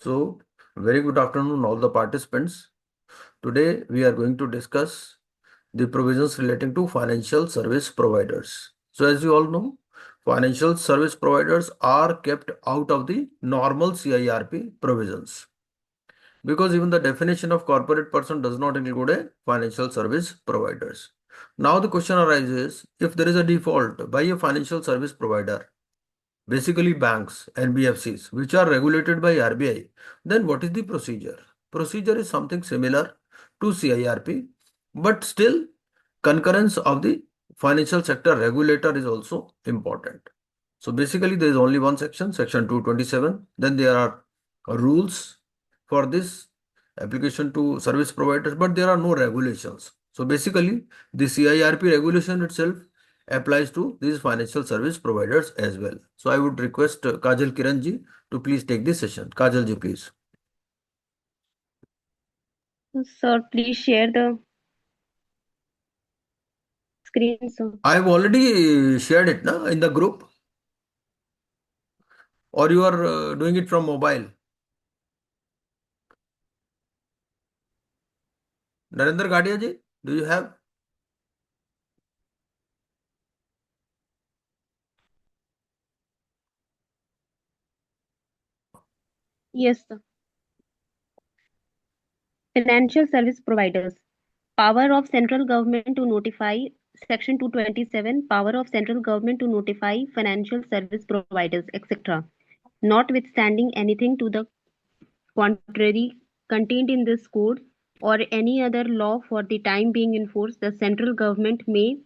So, very good afternoon, all the participants. Today, we are going to discuss the provisions relating to financial service providers. So, as you all know, financial service providers are kept out of the normal CIRP provisions because even the definition of corporate person does not include a financial service providers. Now, the question arises if there is a default by a financial service provider, basically banks, NBFCs, which are regulated by RBI, then what is the procedure? Procedure is something similar to CIRP, but still concurrence of the financial sector regulator is also important. So basically there is only one section, section 227. Then there are rules for this application to service providers, but there are no regulations. So basically the CIRP regulation itself applies to these financial service providers as well. So I would request Kajal Kiranji to please take this session. Kajal ji, please. Sir, please share the screen. So, I have already shared it in the group, or you are doing it from mobile. Narendra Gadia ji, do you have? yes, sir. Financial service providers. Power of central government to notify Section 227. Power of central government to notify financial service providers, etc. Notwithstanding anything to the contrary contained in this code or any other law for the time being enforced, the central government may,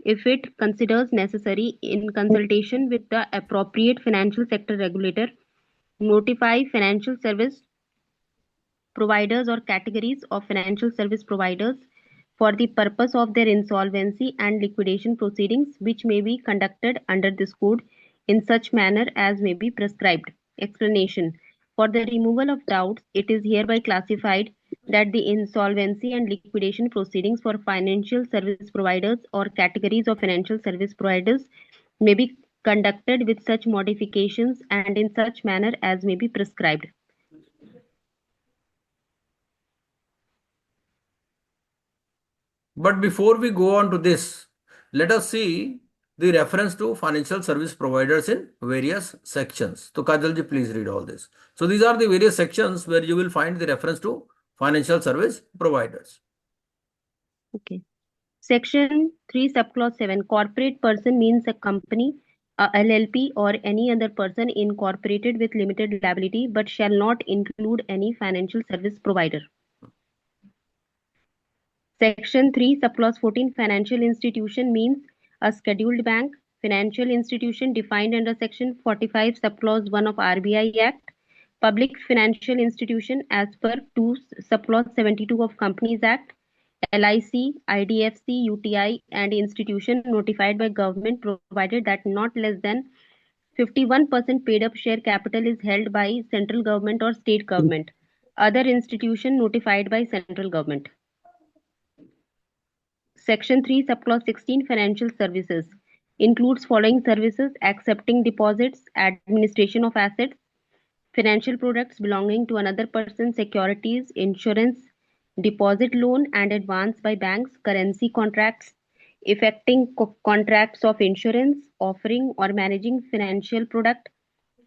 if it considers necessary, in consultation with the appropriate financial sector regulator, notify financial service providers or categories of financial service providers for the purpose of their insolvency and liquidation proceedings, which may be conducted under this code in such manner as may be prescribed. Explanation. For the removal of doubts, it is hereby classified that the insolvency and liquidation proceedings for financial service providers or categories of financial service providers may be conducted with such modifications and in such manner as may be prescribed. But before we go on to this, let us see the reference to financial service providers in various sections. So Kajalji, please read all this. So these are the various sections where you will find the reference to financial service providers. Okay. Section 3, subclause 7. Corporate person means a company, a LLP, or any other person incorporated with limited liability but shall not include any financial service provider. Section 3, subclause 14. Financial institution means a scheduled bank, financial institution defined under Section 45, subclause 1 of RBI Act, public financial institution as per 2, subclause 72 of Companies Act, LIC, IDFC, UTI, and institution notified by government provided that not less than 51% paid up share capital is held by central government or state government. Other institution notified by central government. Section 3, subclause 16, financial services includes following services: accepting deposits, administration of assets, financial products belonging to another person, securities, insurance, deposit, loan and advance by banks, currency contracts, effecting contracts of insurance, offering or managing financial product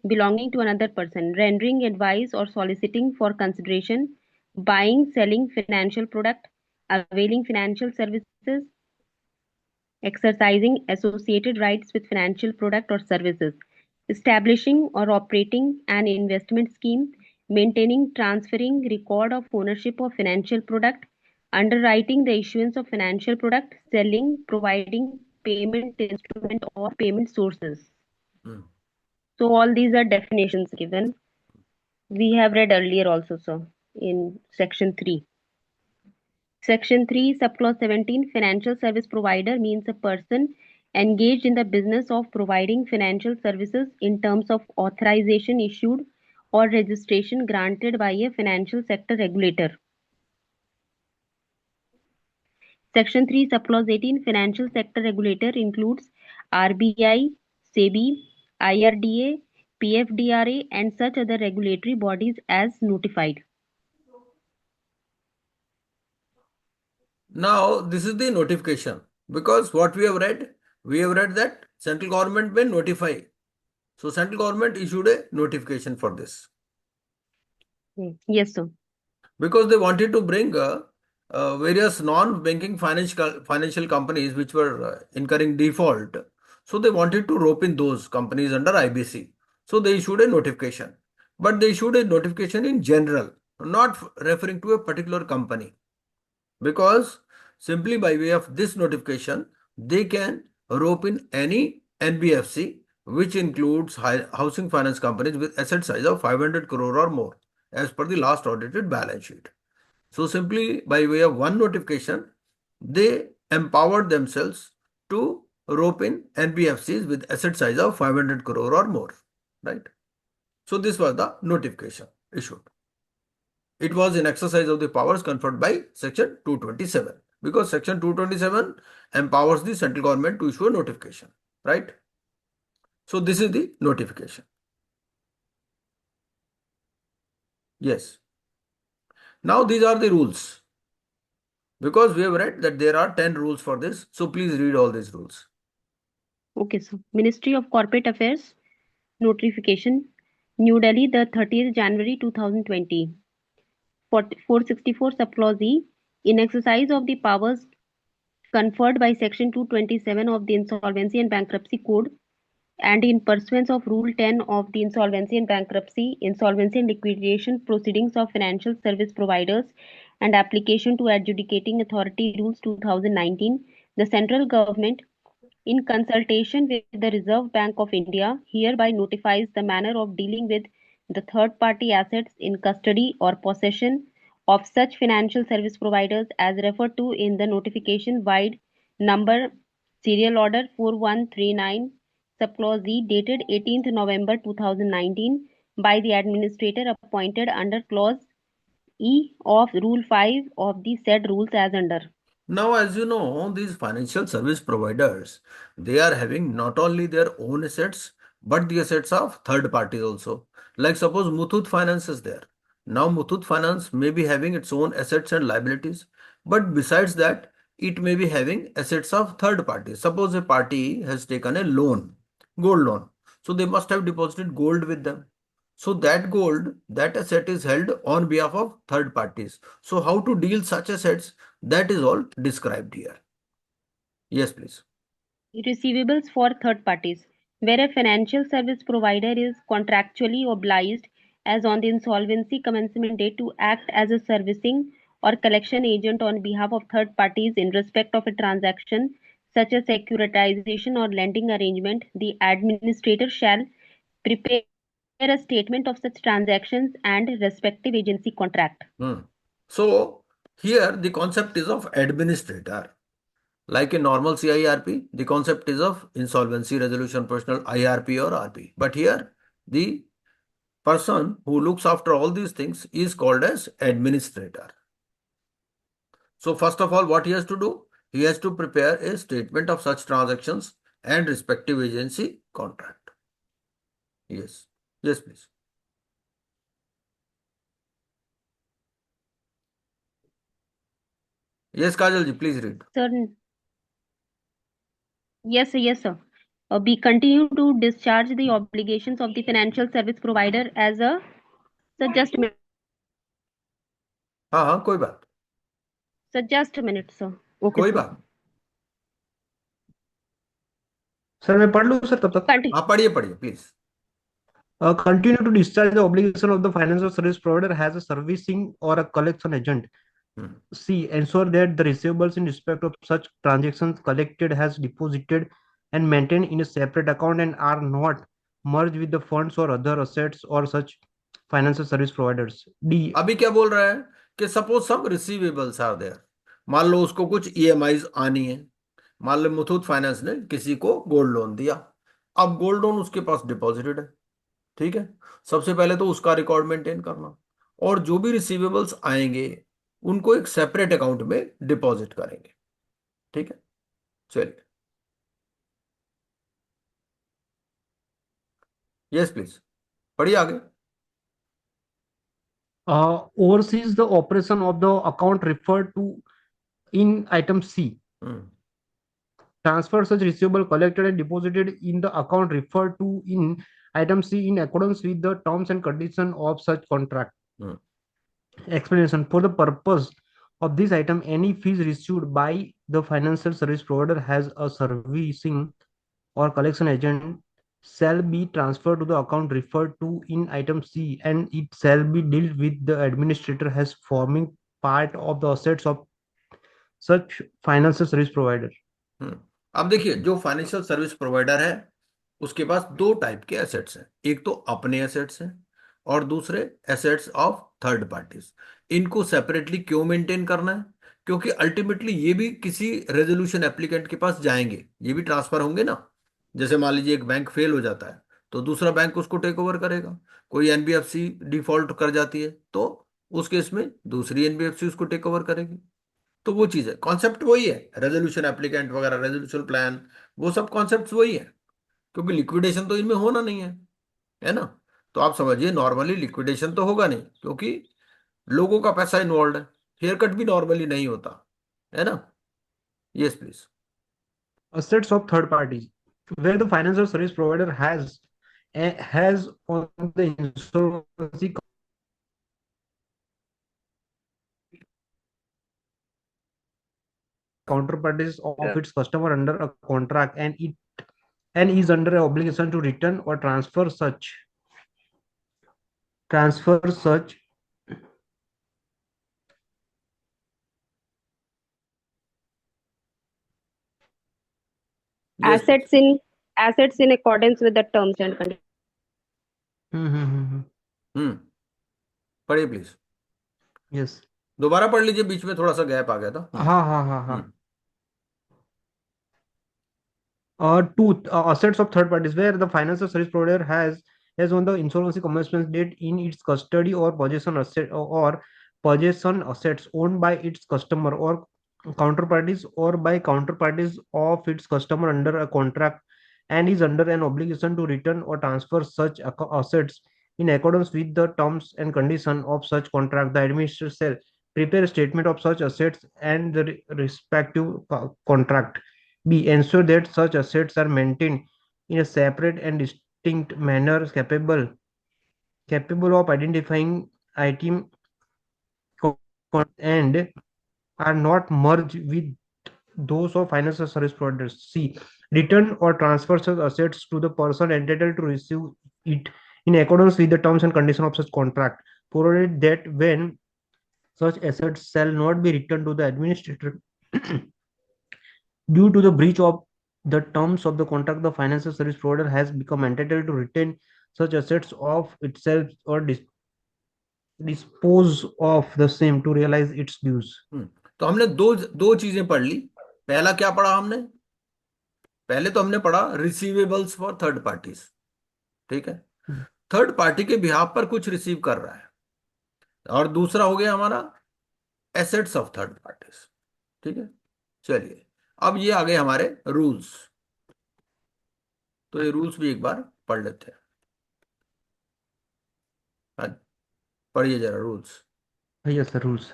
belonging to another person, rendering advice or soliciting for consideration, buying, selling financial product, availing financial services, exercising associated rights with financial product or services, establishing or operating an investment scheme, maintaining, transferring record of ownership of financial product, underwriting the issuance of financial product, selling, providing payment instrument or payment sources. So all these are definitions given. We have read earlier also, so in section 3. Section 3, subclause 17, financial service provider means a person engaged in the business of providing financial services in terms of authorization issued or registration granted by a financial sector regulator. Section 3, subclause 18, financial sector regulator includes RBI, SEBI, IRDA, PFDRA, and such other regulatory bodies as notified. Now, this is the notification because what we have read that central government may notify. So, central government issued a notification for this Yes, sir. because they wanted to bring various non-banking financial companies which were incurring default. So, they wanted to rope in those companies under IBC. So, they issued a notification, but they issued a notification in general, not referring to a particular company. Because simply by way of this notification, they can rope in any NBFC which includes housing finance companies with asset size of 500 crore or more as per the last audited balance sheet. So simply by way of one notification, they empowered themselves to rope in NBFCs with asset size of 500 crore or more, right? So this was the notification issued. It was in exercise of the powers conferred by Section 227 because Section 227 empowers the central government to issue a notification, right? So this is the notification. Yes. Now these are the rules because we have read that there are 10 rules for this. So please read all these rules. Okay, so Ministry of Corporate Affairs notification, New Delhi, the 30th January 2020. 464 subclause E, in exercise of the powers conferred by Section 227 of the Insolvency and Bankruptcy Code and in pursuance of Rule 10 of the Insolvency and Liquidation Proceedings of Financial Service Providers and Application to Adjudicating Authority Rules 2019, the central government, in consultation with the Reserve Bank of India, hereby notifies the manner of dealing with the third-party assets in custody or possession of such financial service providers as referred to in the notification wide number serial order 4139 subclause E dated 18th November 2019 by the administrator appointed under clause E of Rule 5 of the said rules as under. Now, as you know, these financial service providers, they are having not only their own assets, but the assets of third parties also. Like suppose Muthoot Finance is there. Now Muthoot Finance may be having its own assets and liabilities, but besides that, it may be having assets of third parties. Suppose a party has taken a loan, gold loan. So they must have deposited gold with them. So that gold, that asset is held on behalf of third parties. So how to deal such assets? That is all described here. Yes, please. Receivables for third parties, where a financial service provider is contractually obliged, as on the insolvency commencement date, to act as a servicing or collection agent on behalf of third parties in respect of a transaction such as securitization or lending arrangement, the administrator shall prepare a statement of such transactions and respective agency contract. So here the concept is of administrator. Like in normal CIRP, the concept is of insolvency resolution professional IRP or RP. But here the person who looks after all these things is called as administrator. So first of all, what he has to do? He has to prepare a statement of such transactions and respective agency contract. Yes. Yes, please. Yes, Kajal ji, please read. Sir, yes, sir. We continue to discharge the obligations of the financial service provider as a. Sir, just a minute. हाँ हाँ कोई बात Sir, just a minute, sir. Okay, कोई sir. बात sir मैं पढ़ लूँ sir तब तक Continue. हाँ पढ़िए पढ़िए please continue to discharge the obligation of the financial service provider as a servicing or a collection agent. C. Ensure that the receivables in respect of such transactions collected has deposited and maintained in a separate account and are not merged with the funds or other assets or such financial service providers. D. अभी क्या बोल रहा है कि suppose some receivables are there मान लो उसको कुछ ईएमआईज आनी है मान लो मुथूट फाइनेंस ने किसी को गोल्ड लोन दिया अब गोल्ड लोन उसके पास डिपॉजिटेड है ठीक है सबसे पहले तो उसका रिकॉर्ड मेंटेन करना और जो भी रिसीवेबल्स आएंगे उनको एक सेपरेट अकाउंट में डिपॉजिट करेंगे ठीक है चलिए यस प्लीज पढ़िए आगे। Oversees the operation of the account referred to in item C. Transfer such receivable collected and deposited in the account referred to in item C in accordance with the terms and conditions of such contract. Explanation: for the purpose of this item, any fees received by the financial service provider has a servicing or collection agent shall be transferred to the account referred to in item C, and it shall be dealt with the administrator as forming part of the assets of such financial service provider. अब देखिए, जो financial service provider है उसके पास दो type के assets हैं। एक तो अपने एसेट्स हैं और दूसरे एसेट्स ऑफ थर्ड पार्टीज। इनको सेपरेटली क्यों मेंटेन करना है? क्योंकि अल्टीमेटली ये भी किसी रेजोल्यूशन एप्लीकेंट के पास जाएंगे, ये भी ट्रांसफर होंगे ना। जैसे मान लीजिए एक बैंक फेल हो जाता है तो दूसरा बैंक उसको टेक ओवर करेगा। कोई एनबीएफसी डिफॉल्ट कर जाती है तो उस केस में दूसरी एनबीएफसी उसको टेक ओवर करेगी। तो वो चीज है, कॉन्सेप्ट वही है, रेजोल्यूशन एप्लीकेंट वगैरह, रेजोल्यूशन प्लान, वो सब कॉन्सेप्ट वही है। क्योंकि लिक्विडेशन तो इनमें होना नहीं है ना। तो आप समझिए नॉर्मली लिक्विडेशन तो होगा नहीं क्योंकि लोगों का पैसा इन्वॉल्व है। हेयर कट भी नॉर्मली नहीं होता है ना। Yes please. Assets of third parties, where the financial service provider has on the insolvency counterparties of its customer under a contract, and is under an obligation to return or transfer such yes please. assets in accordance with the terms and conditions. हम्म पढ़िए please. yes दोबारा पढ़ लीजिए, बीच में थोड़ा सा gap आ गया था। हाँ two assets of third parties, where the financial service provider has on the insolvency commencement date in its custody or possession assets owned by its customer or counterparties or by counterparties of its customer under a contract, and is under an obligation to return or transfer such assets in accordance with the terms and conditions of such contract. The administrator shall prepare a statement of such assets and the respective contract. B. Ensure that such assets are maintained in a separate and distinct manner capable of identifying item and are not merged with those of financial service providers. C. Return or transfer such assets to the person entitled to receive it in accordance with the terms and conditions of such contract, provided that when such assets shall not be returned to the administrator due to the breach of the terms of the contract, the financial service provider has become entitled to retain such assets of itself or dispose of the same to realize its dues. तो हमने दो दो चीजें पढ़ ली। पहला क्या पढ़ा हमने? पहले तो हमने पढ़ा रिसीवेबल्स फॉर थर्ड पार्टीज, ठीक है। थर्ड पार्टी के बिहाफ पर कुछ रिसीव कर रहा है। और दूसरा हो गया हमारा एसेट्स ऑफ थर्ड पार्टीज, ठीक है। चलिए, अब ये आ गए हमारे रूल्स। तो ये रूल्स भी एक बार पढ़ लेते हैं। हाँ, पढ़िए जरा rules. Yes, the rules.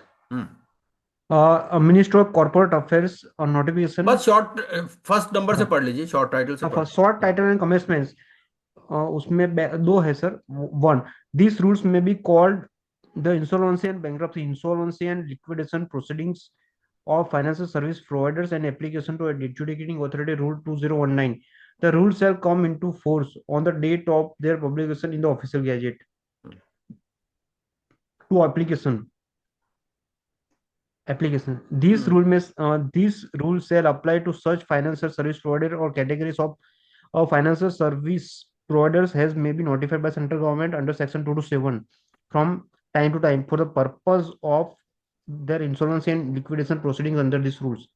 A Minister of Corporate Affairs on notification. बस शॉर्ट फर्स्ट नंबर से पढ़ लीजिए, शॉर्ट टाइटल से पढ़। शॉर्ट टाइटल एंड कमेंसमेंट्स, उसमें दो है सर। वन, दिस रूल्स में be called the insolvency and bankruptcy, insolvency and liquidation proceedings of financial service providers and application to a adjudicating authority rule 2019. The rules shall come into force on the date of their publication in the official gazette. To application, these rules shall apply to such financial service provider or categories of financial service providers as may be notified by central government under section 227 from time to time for the purpose of their insolvency and liquidation proceedings under these rules.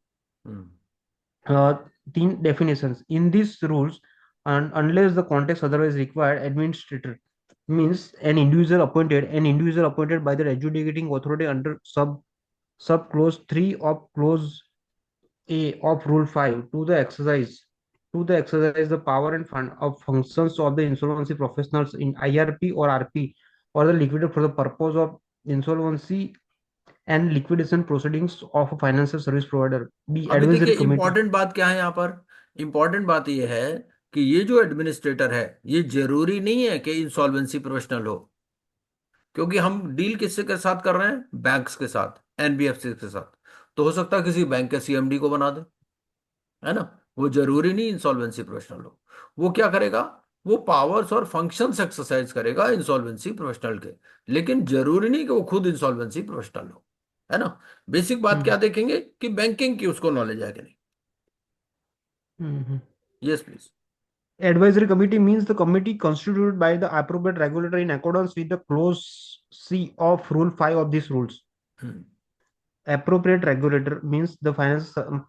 Teen definitions in these rules, and unless the context otherwise required, administrator means an individual appointed by the adjudicating authority under sub clause 3 of clause A of rule 5 to the exercise to the exercise the power and fund of functions of the insolvency professionals in IRP or RP or the liquidator for the purpose of insolvency and liquidation proceedings of a financial service provider. The अभी देखिए advisory committee. Important बात क्या है यहाँ पर। Important बात यह है कि ये जो एडमिनिस्ट्रेटर है ये जरूरी नहीं है कि इंसॉल्वेंसी प्रोफेशनल हो, क्योंकि हम डील किससे के साथ कर रहे हैं, बैंक्स के साथ, एनबीएफसी के साथ। तो हो सकता है किसी बैंक के सीएमडी को बना दे, है ना। वो जरूरी नहीं इंसॉल्वेंसी प्रोफेशनल हो। वो क्या करेगा, वो पावर्स और फंक्शंस एक्सरसाइज करेगा इंसॉल्वेंसी प्रोफेशनल के, लेकिन जरूरी नहीं कि वो खुद इंसॉल्वेंसी प्रोफेशनल हो, है ना। बेसिक बात क्या देखेंगे कि बैंकिंग की उसको नॉलेज है कि नहीं। Yes please. Advisory committee means the committee constituted by the appropriate regulator in accordance with the clause C of Rule 5 of these rules. Appropriate regulator means the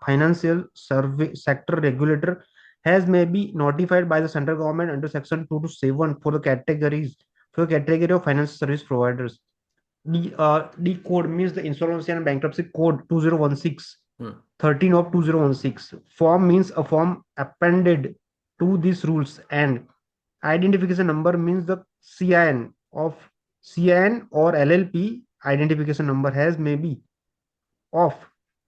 financial service sector regulator has may be notified by the central government under section 2 to 7 for the category of financial service providers. The code means the insolvency and bankruptcy code 2016 13 of 2016. Form means a form appended to these rules, and identification number means the CIN of CIN or LLP identification number has may be of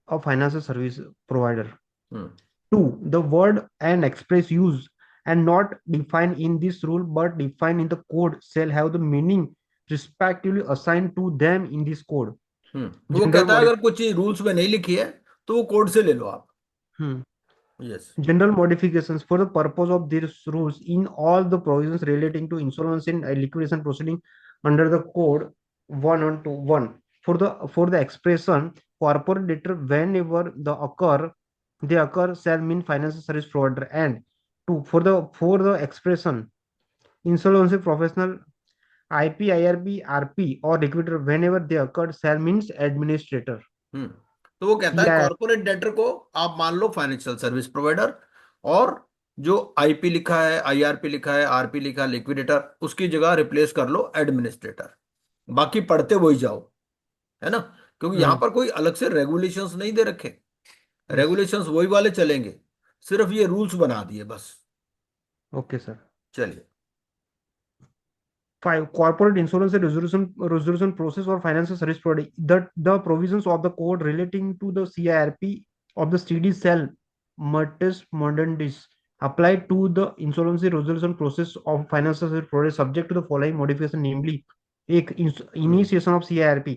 a financial service provider. 2. The word and express use and not defined in this rule but defined in the code shall have the meaning respectively assigned to them in this code. वो कहता है अगर कुछ चीज rules में नहीं लिखी है तो वो कोड से ले लो आप। Yes. General modifications for the purpose of these rules in all the provisions relating to insolvency and liquidation proceeding under the code 1 for the expression corporate debtor whenever they occur shall mean financial service provider, and two for the expression insolvency professional IP, IRP, RP or liquidator whenever they occur shall means administrator. तो वो कहता है corporate debtor को आप मान लो financial service provider, और जो IP लिखा है, आईआरपी लिखा है, आरपी लिखा है, लिक्विडेटर, उसकी जगह रिप्लेस कर लो एडमिनिस्ट्रेटर। बाकी पढ़ते वही जाओ, है ना, क्योंकि यहां पर कोई अलग से रेगुलेशंस नहीं दे रखे। रेगुलेशंस वही वाले चलेंगे, सिर्फ ये रूल्स बना दिए बस। Okay sir. चलिए। 5. Corporate insurance and resolution process or financial service provider. The provisions of the code relating to the CIRP of the CD cell mutatis mudandis apply to the insolvency resolution process of financial service provider subject to the following modification, namely एक initiation of CIRP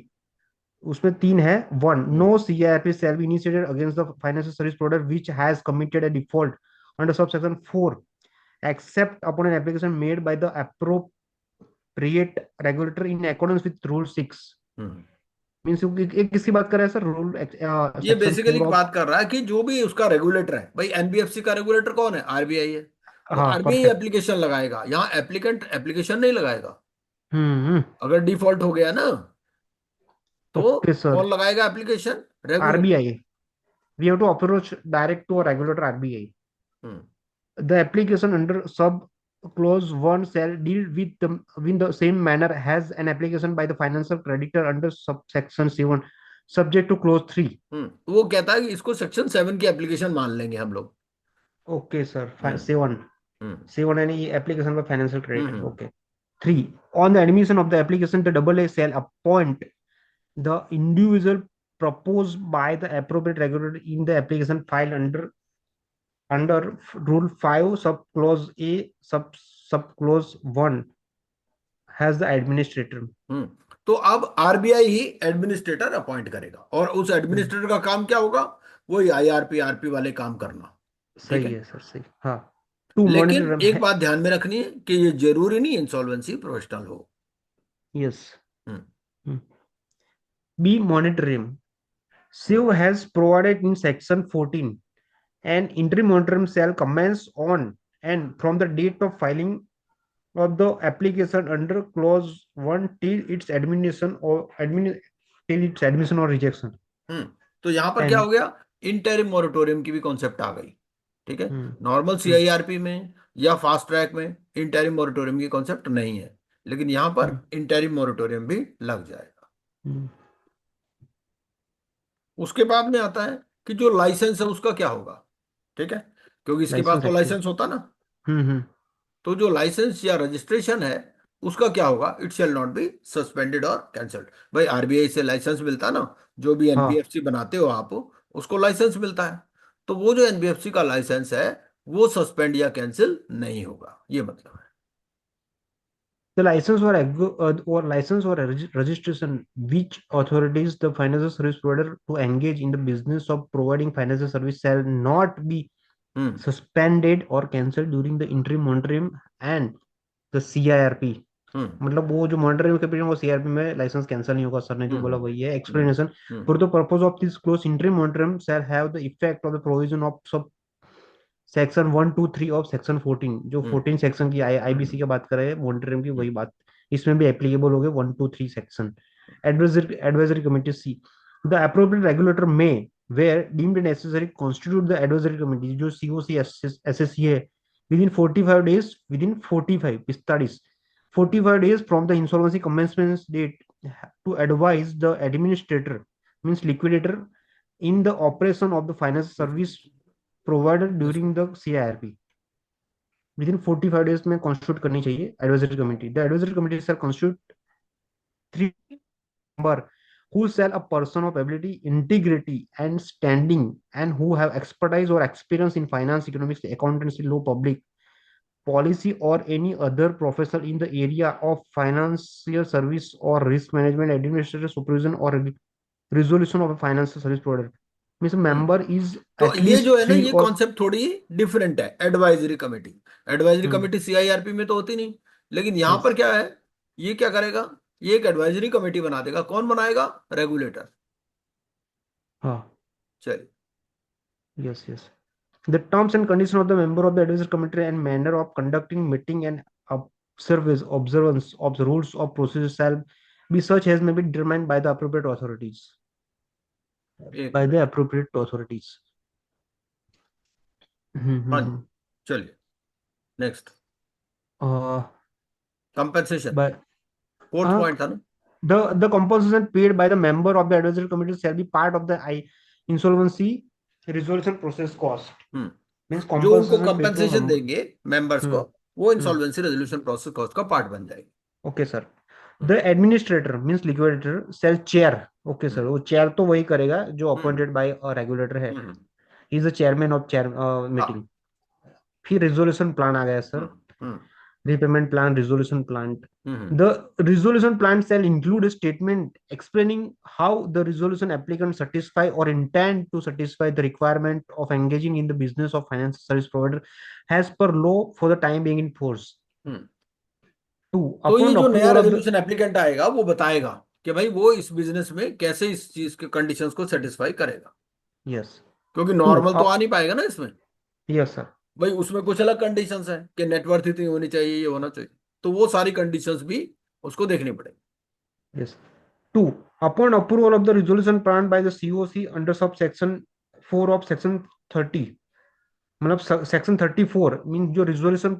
उसमें 3 है। 1. No CIRP shall be initiated against the financial service provider which has committed a default under subsection 4 except upon an application made by the appropriate regulator in accordance with rule 6. Means एक किसकी बात कर रहा है sir? Rule ये basically बात कर रहा है कि जो भी उसका रेगुलेटर है, भाई एनबीएफसी का रेगुलेटर कौन है, आरबीआई है, तो आरबीआई एप्लीकेशन लगाएगा, यहाँ एप्लीकेंट एप्लीकेशन नहीं लगाएगा। अगर डिफॉल्ट हो गया ना तो कौन लगाएगा application? RBI. We have to approach direct to regulator RBI. The application under sub clause 1 shall deal with the same manner as an application by the financial creditor under subsection 7 subject to clause 3. वो कहता है कि इसको section 7 की application मान लेंगे हम लोग। Okay sir. 7 any application by financial creditor. Okay. 3. On the admission of the application, the AA shall appoint the individual proposed by the appropriate regulator in the application filed under rule 5 sub clause A sub clause 1 has the administrator. तो अब RBI ही administrator appoint करेगा, और उस administrator का काम क्या होगा? वही आईआरपी आरपी वाले काम करना। सही है सर, सही। हाँ। लेकिन एक बात ध्यान में रखनी है कि ये जरूरी नहीं इंसॉल्वेंसी प्रोफेशनल हो। Yes. Be monitoring. SIV has provided in section 14 and interim monitoring shall commence on and from the date of filing of the application under clause 1 till its admission or rejection. तो यहाँ पर क्या हो गया, interim moratorium की भी concept आ गई। ठीक है, नॉर्मल सीआईआरपी में या फास्ट ट्रैक में इंटरिम मोरेटोरियम की कॉन्सेप्ट नहीं है, लेकिन यहाँ पर इंटरिम मोरेटोरियम भी लग जाएगा। उसके बाद में आता है कि जो लाइसेंस है उसका क्या होगा। ठीक है, क्योंकि इसके पास लाइसेंस तो एक्टिव। लाइसेंस होता ना। हम्म। तो जो लाइसेंस या रजिस्ट्रेशन है उसका क्या होगा, it shall not be suspended और कैंसल्ड। भाई आरबीआई से लाइसेंस मिलता ना, जो भी हाँ, एनबीएफसी बनाते हो आप, उसको लाइसेंस मिलता है। तो वो जो एनबीएफसी का लाइसेंस है वो सस्पेंड या कैंसिल नहीं होगा, ये मतलब है। the license or license or registration which authorities the financial service provider to engage in the business of providing financial service shall not be hmm suspended or cancelled during the interim monitoring and the CIRP। हम्म मतलब वो जो monitoring के period वो CRP में licence cancel नहीं होगा। Sir ने जो बोला हम्म वही है hmm explanation. Hmm for the purpose of this clause interim monitoring shall have the effect of the provision of sub section 1 2 3 of section 14। जो हम्म 14 सेक्शन की आईबीसी हम्म की बात कर रहे हैं मॉनिटरिंग की, हम्म वही बात इसमें भी एप्लीकेबल हो गए 1 2 3 section. Advisory committee C the appropriate regulator में where deemed necessary constitute the advisory committee जो सीओसी एसएससी है within 45 days 45 from the insolvency commencement date to advise the administrator means liquidator in the operation of the financial service provided Yes. during the CIRP with in 45 days में constitute करनी चाहिए advisory committee. The advisory committee shell constitute 3 member who shall a person of ability integrity and standing and who have expertise or experience in finance economics accountancy law public policy or any other professional in the area of financial service or risk management administrative supervision or resolution of a financial service provider means a hmm member is तो at ये least जो है ना, three ये or concept थोड़ी different है। Advisory committee, advisory हम्म committee CIRP में तो होती नहीं, लेकिन यहाँ यस पर क्या है, ये क्या करेगा, ये एक एडवाइजरी कमेटी बना देगा। कौन बनाएगा, रेगुलेटर। हाँ चलिए। yes yes the terms and conditions of the member of the advisory committee and manner of conducting meeting and observance of the rules of procedure shall be such as may be determined by the appropriate authorities एक by minute. the appropriate authorities हाँ जी, mm-hmm. चलिए next. uh, compensation, by fourth uh, point था ना। the compensation paid by the member of the advisory committee shall be part of the insolvency resolution process cost hmm means जो उनको compensation paid to a compensation member देंगे members को, hmm. वो Hmm. Insolvency resolution process cost का part बन जाएगी। Okay sir. Hmm the administrator means liquidator shall chair. Okay sir, hmm वो chair तो वही करेगा जो हम्म अपॉइंटेड बाय रेगुलेटर है। Hmm is the chairman of chair meeting. हाँ फिर रिजोल्यूशन प्लान आ गया sir. Hmm hmm repayment plan, resolution plan. Hmm The resolution plan shall include a statement explaining how the resolution applicant satisfy or intend to satisfy the requirement of engaging in the business of financial service provider as per law for the time being in force. Hmm. Two, तो ये upon जो नया approval of the resolution applicant आएगा वो बताएगा कि भाई वो इस बिजनेस में कैसे इस चीज के कंडीशंस को सेटिस्फाई करेगा। yes, क्योंकि two नॉर्मल तो आ up नहीं पाएगा ना इसमें। yes sir. भाई उसमें कुछ अलग कंडीशंस है कि नेटवर्थ इतनी होनी चाहिए, ये होना चाहिए, तो वो सारी कंडीशंस भी उसको देखनी पड़ेगी। Yes. Two, upon approval of the resolution planned by the COC under subsection 4 of section 30, मतलब section 34 मीन जो resolution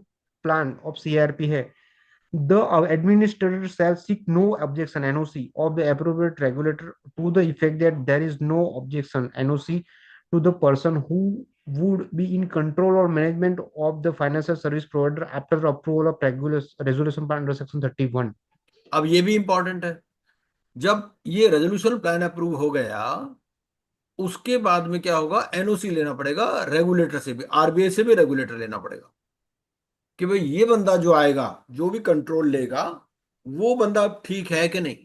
plan of CRP है, the administrator shall seek no objection NOC of the appropriate regulator to the effect that there is no objection NOC to the person who would be in control or management of the financial service provider after the approval of resolution plan under section 31. अब ये भी important है, जब ये resolution plan approve हो गया उसके बाद में क्या होगा, एनओसी लेना पड़ेगा रेगुलेटर से भी, आरबीआई से भी रेगुलेटर लेना पड़ेगा कि भाई ये बंदा जो आएगा, जो भी कंट्रोल लेगा, वो बंदा ठीक है कि नहीं।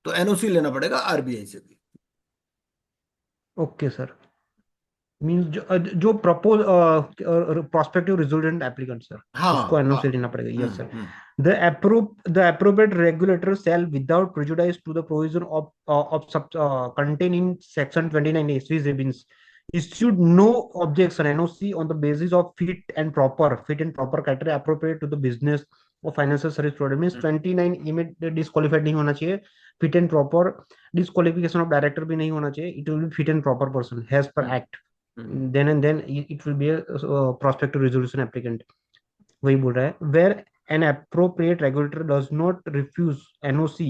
तो एनओसी लेना पड़ेगा आरबीआई से भी। Okay sir. मीन्स जो propose prospective resultant applicant sir, उसको हाँ हाँ एनओसी लेना पड़ेगा। Yes sir. Hmm. The appropriate regulator shall without prejudice to the provision of contained in section 29 SC means issued no objection NOC on the basis of fit and proper criteria appropriate to the business of financial service provider means 29 image डिस्qualified नहीं होना चाहिए। Fit and proper डिस्qualification of director भी नहीं होना चाहिए। It will be fit and proper person has पर act then and then it will be a prospective resolution applicant। वही बोल रहा है where an appropriate regulator does not refuse NOC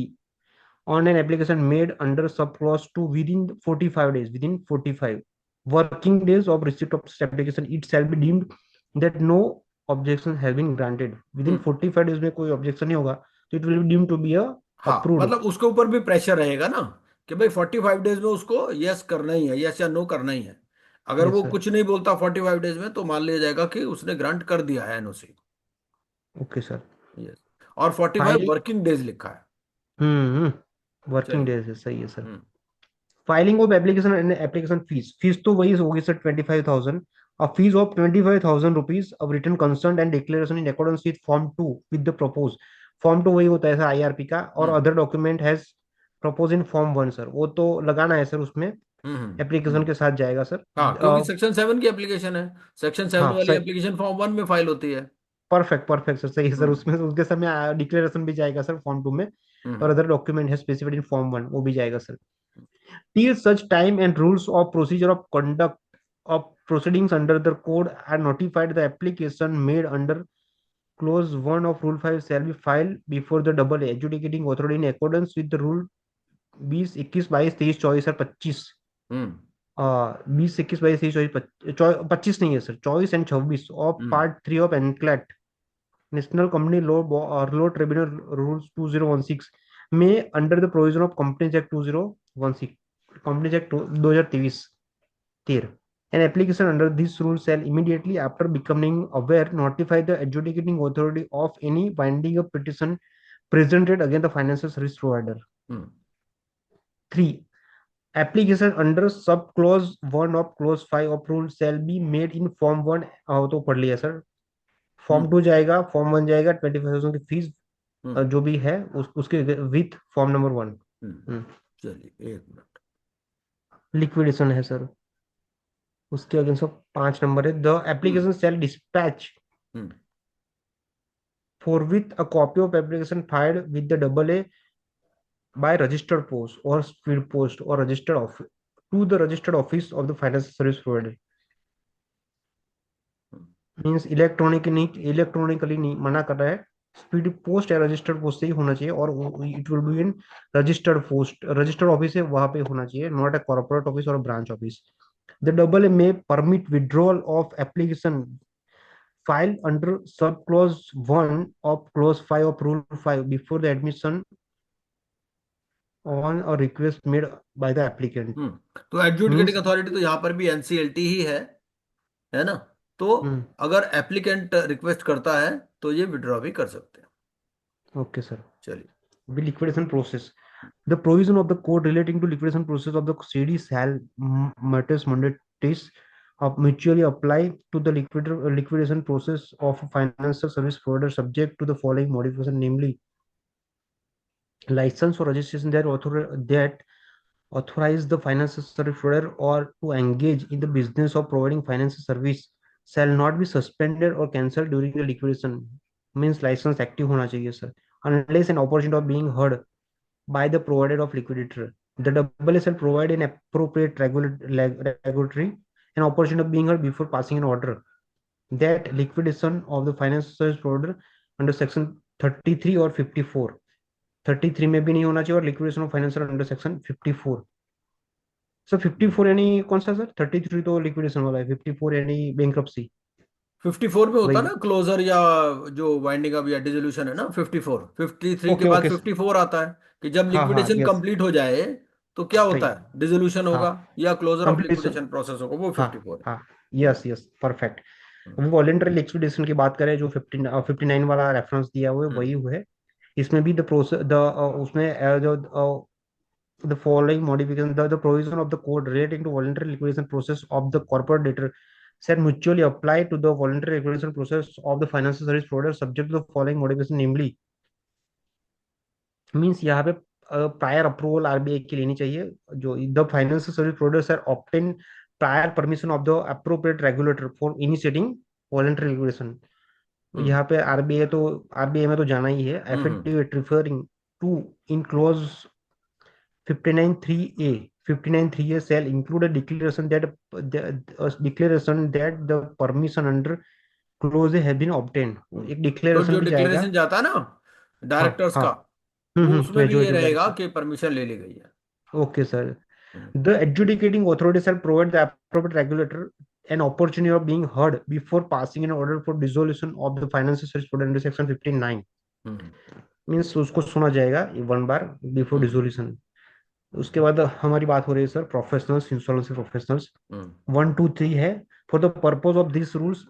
on an application made under sub clause 2 within 45 days within 45 working days of receipt of such application, it shall be deemed that no objection has been granted. Within 45 days में कोई objection नहीं होगा, तो it will be deemed to be a हाँ, approved. मतलब उसके ऊपर भी प्रेशर रहेगा ना कि भाई 45 डेज में उसको यस करना ही है, यस या नो करना ही है। अगर Yes वो sir. कुछ नहीं बोलता 45 डेज में, तो मान लिया जाएगा कि उसने ग्रांट कर दिया है एनओसी। Okay sir. यस। और 45 Filing. वर्किंग डेज लिखा है। वर्किंग चलिए। डेज है, सही है sir. Hmm. Filing of application and application fees, fees तो वही होगी sir 25,000. A fees of 25,000 rupees of written consent and declaration in accordance with form 2 with the proposed. Form 2 वही होता है सर आईआरपी का, और हम्म। Other document has propose in form 1 sir, वो तो लगाना है सर उसमें, हम्म। एप्लीकेशन के साथ जाएगा सर. हाँ, क्योंकि सेक्शन 7 की एप्लीकेशन है। सेक्शन 7 हाँ वाली सही. एप्लीकेशन फॉर्म 1 में फाइल होती है। परफेक्ट परफेक्ट सर, सही है सर, हम्म। उसमें उसके समय डिक्लेरेशन भी जाएगा सर फॉर्म 2 में, और हम्म। अदर डॉक्यूमेंट है स्पेसिफाइड इन फॉर्म 1 वो भी जाएगा sir. Till such time and rules of procedure of conduct of proceedings under the code are notified, the application made under clause 1 of rule 5 shall be filed before the double adjudicating authority in accordance with the rule 20, 21, 22, 23, 24 और 25. हम्म। 20, 21, 22, 23, 24, 25 नहीं है sir, 24 and 26 of hmm. Part 3 of NCLT national company law और law tribunal rules 2016 में under the provision of companies act 2016, companies act 2023 13. An application under this rule shall immediately after becoming aware notify the adjudicating authority of any binding of petition presented against the financial service provider. Hmm. 3. Application under sub clause 1 of clause 5 of rule shall be made in form 1. तो पढ़ लिया sir. Form 2 जाएगा, form 1 जाएगा, 25,000 की fees हम्म। जो भी है उसके विथ फॉर्म नंबर 1. चलिए, एक मिनट। लिक्विडेशन है सर, उसके अगेंस्ट 5 नंबर है. The application shall dispatch hmm. forthwith a copy of application filed with the double A by registered post or speed post or registered office to the registered office of the financial service provider. Means electronic नहीं, electronically नहीं मना कर रहा है, speed post या registered post से ही होना चाहिए, और it will be in registered post, registered office है वहां पे होना चाहिए, नॉट अ कॉर्पोरेट ऑफिस और branch office. The double A may permit withdrawal of application filed under subclause 1 of clause 5 of rule 5 before the admission on a request made by the applicant. तो adjudicating Means authority तो यहाँ पर भी NCLT ही है ना। तो अगर applicant request करता है तो ये विड्रॉ भी कर सकते हैं। okay sir. चलिए। The liquidation process, the provision of the code relating to liquidation process of the CD shall matters mandates of mutually apply to the liquidation process of financial service provider subject to the following modification, namely license or registration that authorize the financial service provider or to engage in the business of providing financial service shall not be suspended or cancelled during the liquidation. Means license active होना चाहिए sir, unless an opportunity of being heard by the provider of liquidator. The double shall provide an appropriate regulatory an opportunity of being heard before passing an order that liquidation of the financial service provider under section 33 or 54, 33 में भी नहीं होना चाहिए, और liquidation of financial under section 54. Sir 54 यानी कौन सा sir? 33 तो लिक्विडेशन वाला है, 54 यानी बैंक्रप्सी. 54 में होता वही. ना क्लोजर या जो वाइंडिंग अप या डिसोल्यूशन है ना, 54। 53 के ओके बाद ओके. 54 आता है कि जब हाँ हाँ लिक्विडेशन यस. कंप्लीट हो जाए तो क्या सही. होता है, डिसोल्यूशन हाँ होगा या closure of completion. Liquidation process होगा, वो हाँ 54 हाँ है। Yes yes perfect. अभी वॉलेंटरी लिक्विडेशन की बात करें, जो 59 वाला रेफरेंस दिया हुआ है वही हुआ है. इसमें भी द प्रोसेस द उसमें जो the following modification, the provision of the code relating to voluntary liquidation process of the corporate debtor shall mutually apply to the voluntary liquidation process of the financial service provider subject to the following modification, namely means यहाँ पे prior approval RBI की लेनी चाहिए. जो the financial service providers are obtain prior permission of the appropriate regulator for initiating voluntary liquidation. यहाँ पे RBI तो RBI में तो जाना ही है. Affidavit referring to in clause 59(3)(a), 59(3)(a) shall include a declaration that the permission under clause A has been obtained. एक तो डिक्लेरेशन जो भी जाएगा. डिक्लेरेशन जाता है ना हाँ डायरेक्टर्स हाँ. का, वो उसमें भी जो ये जो रहेगा डायरेक्टर. कि परमिशन ले ली गई है। Okay sir. The adjudicating authority shall provide the appropriate regulator an opportunity of being heard before passing an order for dissolution of the financial service provider under section 59. Means उसको सुना जाएगा one bar before dissolution. उसके बाद हमारी बात हो रही है सर प्रोफेशनल्स, इंश्योरेंस प्रोफेशनल्स. 1, 2, 3 है. For the purpose of this rules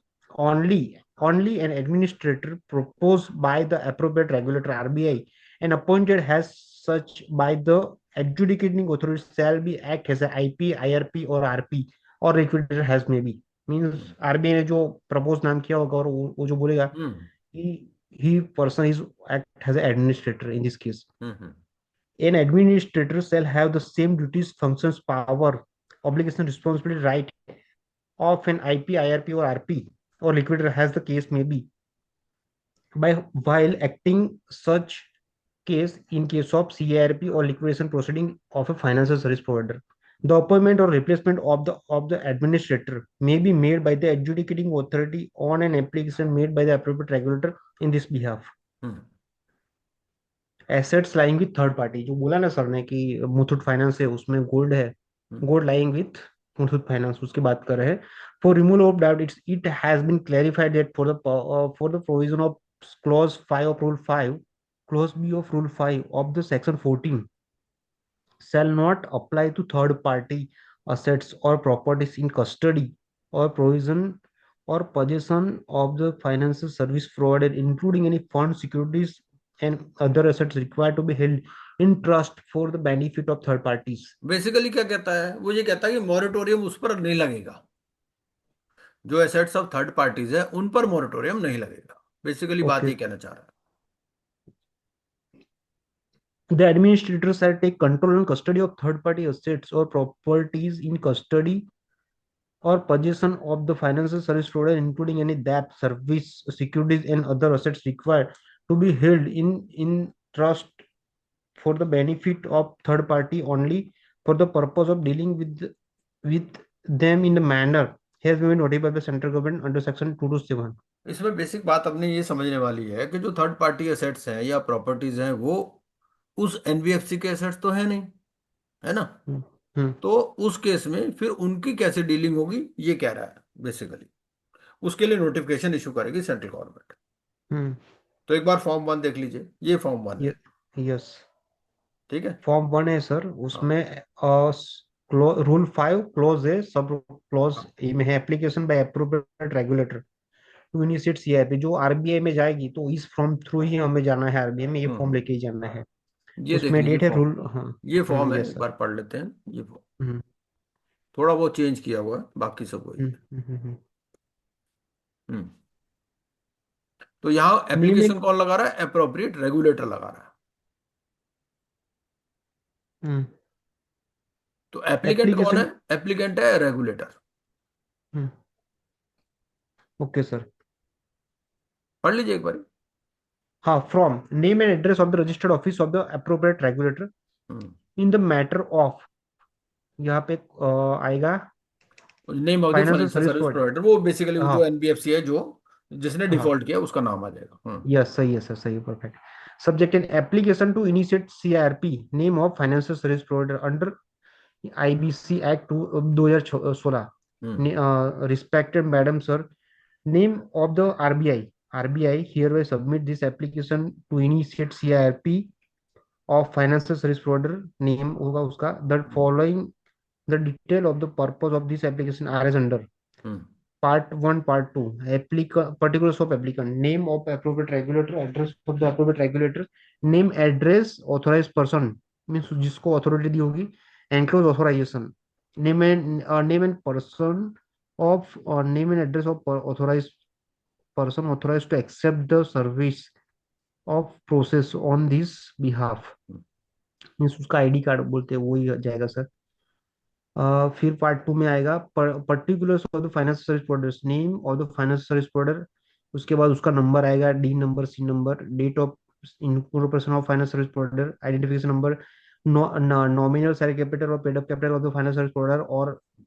only an administrator proposed by the appropriate regulator RBI and appointed as such by the adjudicating authority shall be act as a IP, IRP or RP or liquidator has may be. Means RBI ने जो propose नाम किया होगा और वो जो बोलेगा he person is act as an administrator in this case. An administrator shall have the same duties, functions, power, obligation, responsibility, right of an IP, IRP or RP or liquidator has the case may be while acting such case in case of CIRP or liquidation proceeding of a financial service provider. The appointment or replacement of the administrator may be made by the adjudicating authority on an application made by the appropriate regulator in this behalf. Assets lying with third party, जो बोला ना sir ने कि Muthoot finance है उसमें gold है, gold lying with Muthoot finance, उसकी बात कर रहे हैं. For removal of doubt, it has been clarified that for the provision of clause 5 of rule 5, clause B of rule 5 of the section 14 shall not apply to third party assets or properties in custody or provision or possession of the financial service provided, including any fund, securities and other assets required to be held in trust for the benefit of third parties. Basically क्या कहता है, वो ये कहता है कि moratorium उस पर नहीं लगेगा, जो एसेट्स ऑफ थर्ड पार्टीज है उन पर मॉरेटोरियम नहीं लगेगा. बेसिकली बात ये कहना चाह रहा है. The administrator shall take control and custody of third party assets or properties in custody or possession of the financial service provider, including any debt, service, securities and other assets required to be held in trust for the benefit of third party only for the purpose of dealing with them in the manner has been notified by the central government under section 227. इसमें basic बात अपने ये समझने वाली है कि जो third party assets हैं या प्रॉपर्टीज हैं वो उस एनबीएफसी के एसेट्स तो है नहीं, है ना. तो उस केस में फिर उनकी कैसे डीलिंग होगी ये कह रहा है. बेसिकली उसके लिए नोटिफिकेशन इशू करेगी सेंट्रल गवर्नमेंट. तो एक बार फॉर्म 1 देख लीजिए, ये फॉर्म 1 है. यस, ठीक है, फॉर्म 1 है सर. उसमें रूल 5 क्लोज है, सब क्लोज में है application by appropriate regulator to initiate CIP. जो आरबीआई में जाएगी तो इस फॉर्म थ्रू ही हमें जाना है, आरबीआई में ये फॉर्म लेके ही जाना है. ये उसमें डेट है रूल. ये फॉर्म है, एक बार पढ़ लेते हैं. ये फॉर्म थोड़ा वो चेंज किया हुआ है, बाकी सब वही है. तो यहाँ एप्लीकेशन कौन लगा रहा है? एप्रोप्रिएट रेगुलेटर लगा रहा है. तो एप्लीकेंट कौन है? एप्लीकेंट है रेगुलेटर. ओके सर, पढ़ लीजिए एक बार. हाँ, from name and address of the registered office of the appropriate regulator in the matter of, यहाँ पे आएगा name of the financial service provider. वो बेसिकली वो जो एनबीएफसी है जो जिसने डिफॉल्ट किया उसका नाम आ जाएगा. यस, सही है सर, सही है, perfect. Subject an application to initiate CRP name of financial service provider under IBC act 2016. Respected Madam Sir, name of the RBI hereby submit this application to initiate CIRP of financial service provider. Name होगा उसका. The following the detail of the purpose of this application are as under. Part 1, Part 2. Particulars of applicant. Name of appropriate regulator. Address of the appropriate regulator. Name, address, authorized person means जिसको authority दी होगी. Enclosed authorization. Name and person of or name and address of authorized person authorized to accept the service of process on this behalf. Means उसका ID card बोलते हैं, वो ही जाएगा sir. फिर part 2 में आएगा particulars of the financial service providers. Name of the financial service provider, उसके बाद उसका नंबर आएगा, D number, C number, date of incorporation of financial service provider, identification number, nominal share capital or paid up capital of the financial service provider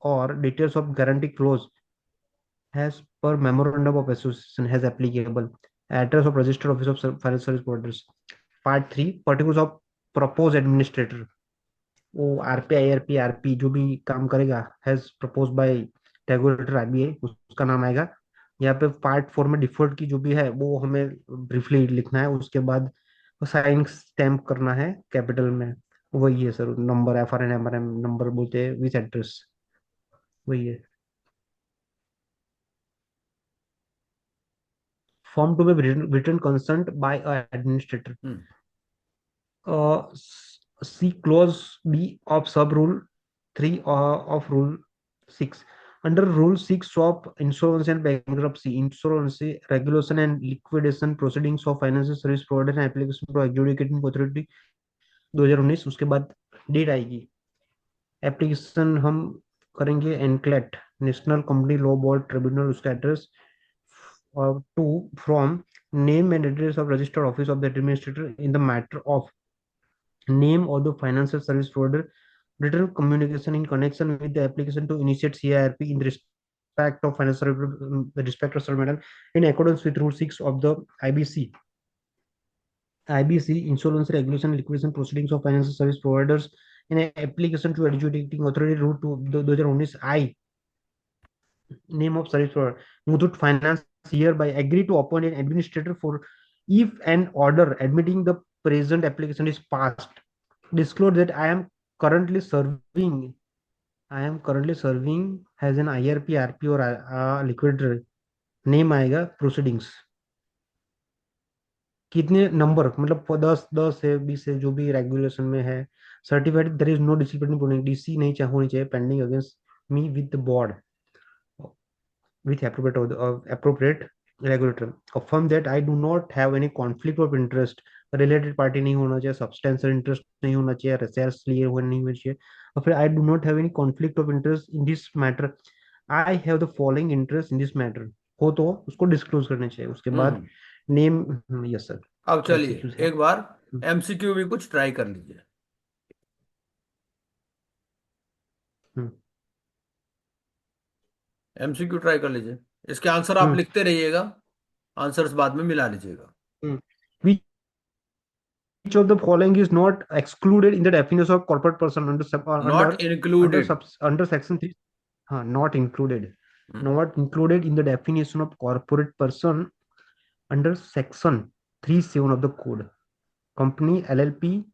or details of guarantee clause as per memorandum of association as applicable. Address of registered office of financial service providers. Part 3, particulars of proposed administrator. वो RPI RP RP जो भी काम करेगा has propose by regulator RBI, उसका नाम आएगा यहाँ पे। पार्ट 4 में डिफॉल्ट की जो भी है वो हमें ब्रीफली लिखना है, उसके बाद साइन स्टैम्प करना है कैपिटल में। वही है sir, number F R N M R M number बोलते हैं विथ एड्रेस, वही है। Form to be written concern by administrator. C clause B of sub rule 3 of rule 6. Under rule 6 of insolvency and bankruptcy, insolvency regulation and liquidation proceedings of financial service provider and application to adjudicating authority 2019, उसके बाद date आएगी। Application हम करेंगे NCLT national company law board tribunal, उसका address to from name and address of registered office of the administrator in the matter of name of the financial service provider, written communication in connection with the application to initiate CIRP in the respect of financial the respect of settlement in accordance with Rule 6 of the IBC. IBC Insolvency Regulation and Liquidation Proceedings of Financial Service Providers in an application to adjudicating authority Rule 2019 I. Name of service provider Muthoot Finance hereby agree to appoint an administrator for if an order admitting the present application is passed. Disclose that I am currently serving as an IRP RP or liquidator. Name आएगा proceedings, कितने number मतलब 10 है 20 है जो भी regulation में है। Certified there is no disciplinary DC नहीं होनी चाहिए pending against me with the board with appropriate regulator. Affirm that I do not have any conflict of interest. Related party नहीं होना चाहिए, substantial interest नहीं होना चाहिए, shares लिए हुए नहीं होना चाहिए, और फिर I do not have any conflict of interest in this matter. I have the following interest in this matter. हो तो उसको डिस्क्लोज करना चाहिए। उसके बाद नेम, यस सर। अब चलिए एक बार एमसीक्यू भी कुछ ट्राई कर लीजिए। एमसीक्यू ट्राई कर लीजिए, इसके आंसर आप लिखते रहिएगा, आंसर्स बाद में मिला लीजिएगा। Which of the following is not excluded in the definition of corporate person Not included. under section 3? Not included. Not included in the definition of corporate person under section 3(7) of the code. Company, LLP,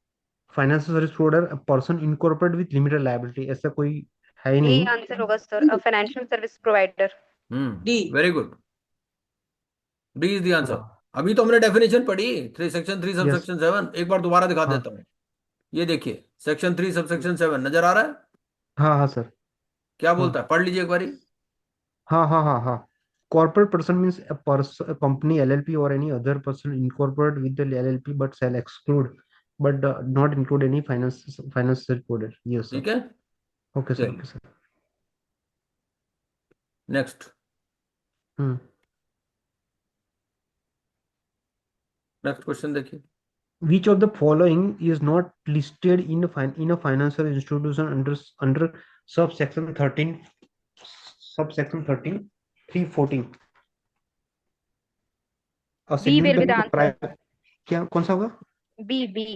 financial service provider, a person incorporated with limited liability, ऐसा कोई है ही नहीं। Answer होगा sir financial service provider. D, very good, D is the answer. अभी तो हमने definition पढ़ी section 3 sub section 7, एक बार दोबारा दिखा देता हूँ। ये देखिए सेक्शन 3 सब सेक्शन 7 नजर आ रहा है? हाँ सर। क्या बोलता है, पढ़ लीजिए एक बारी। हाँ। Corporate person means a person, a company, LLP or any other person incorporated with the LLP but shall exclude but not include any financial provider. Yes sir. ठीक है, Okay sir. Okay sir. Next next question देखिए। Which of the following is not listed in a financial institution under subsection 13 314? B will be the answer. क्या कौन सा होगा? B,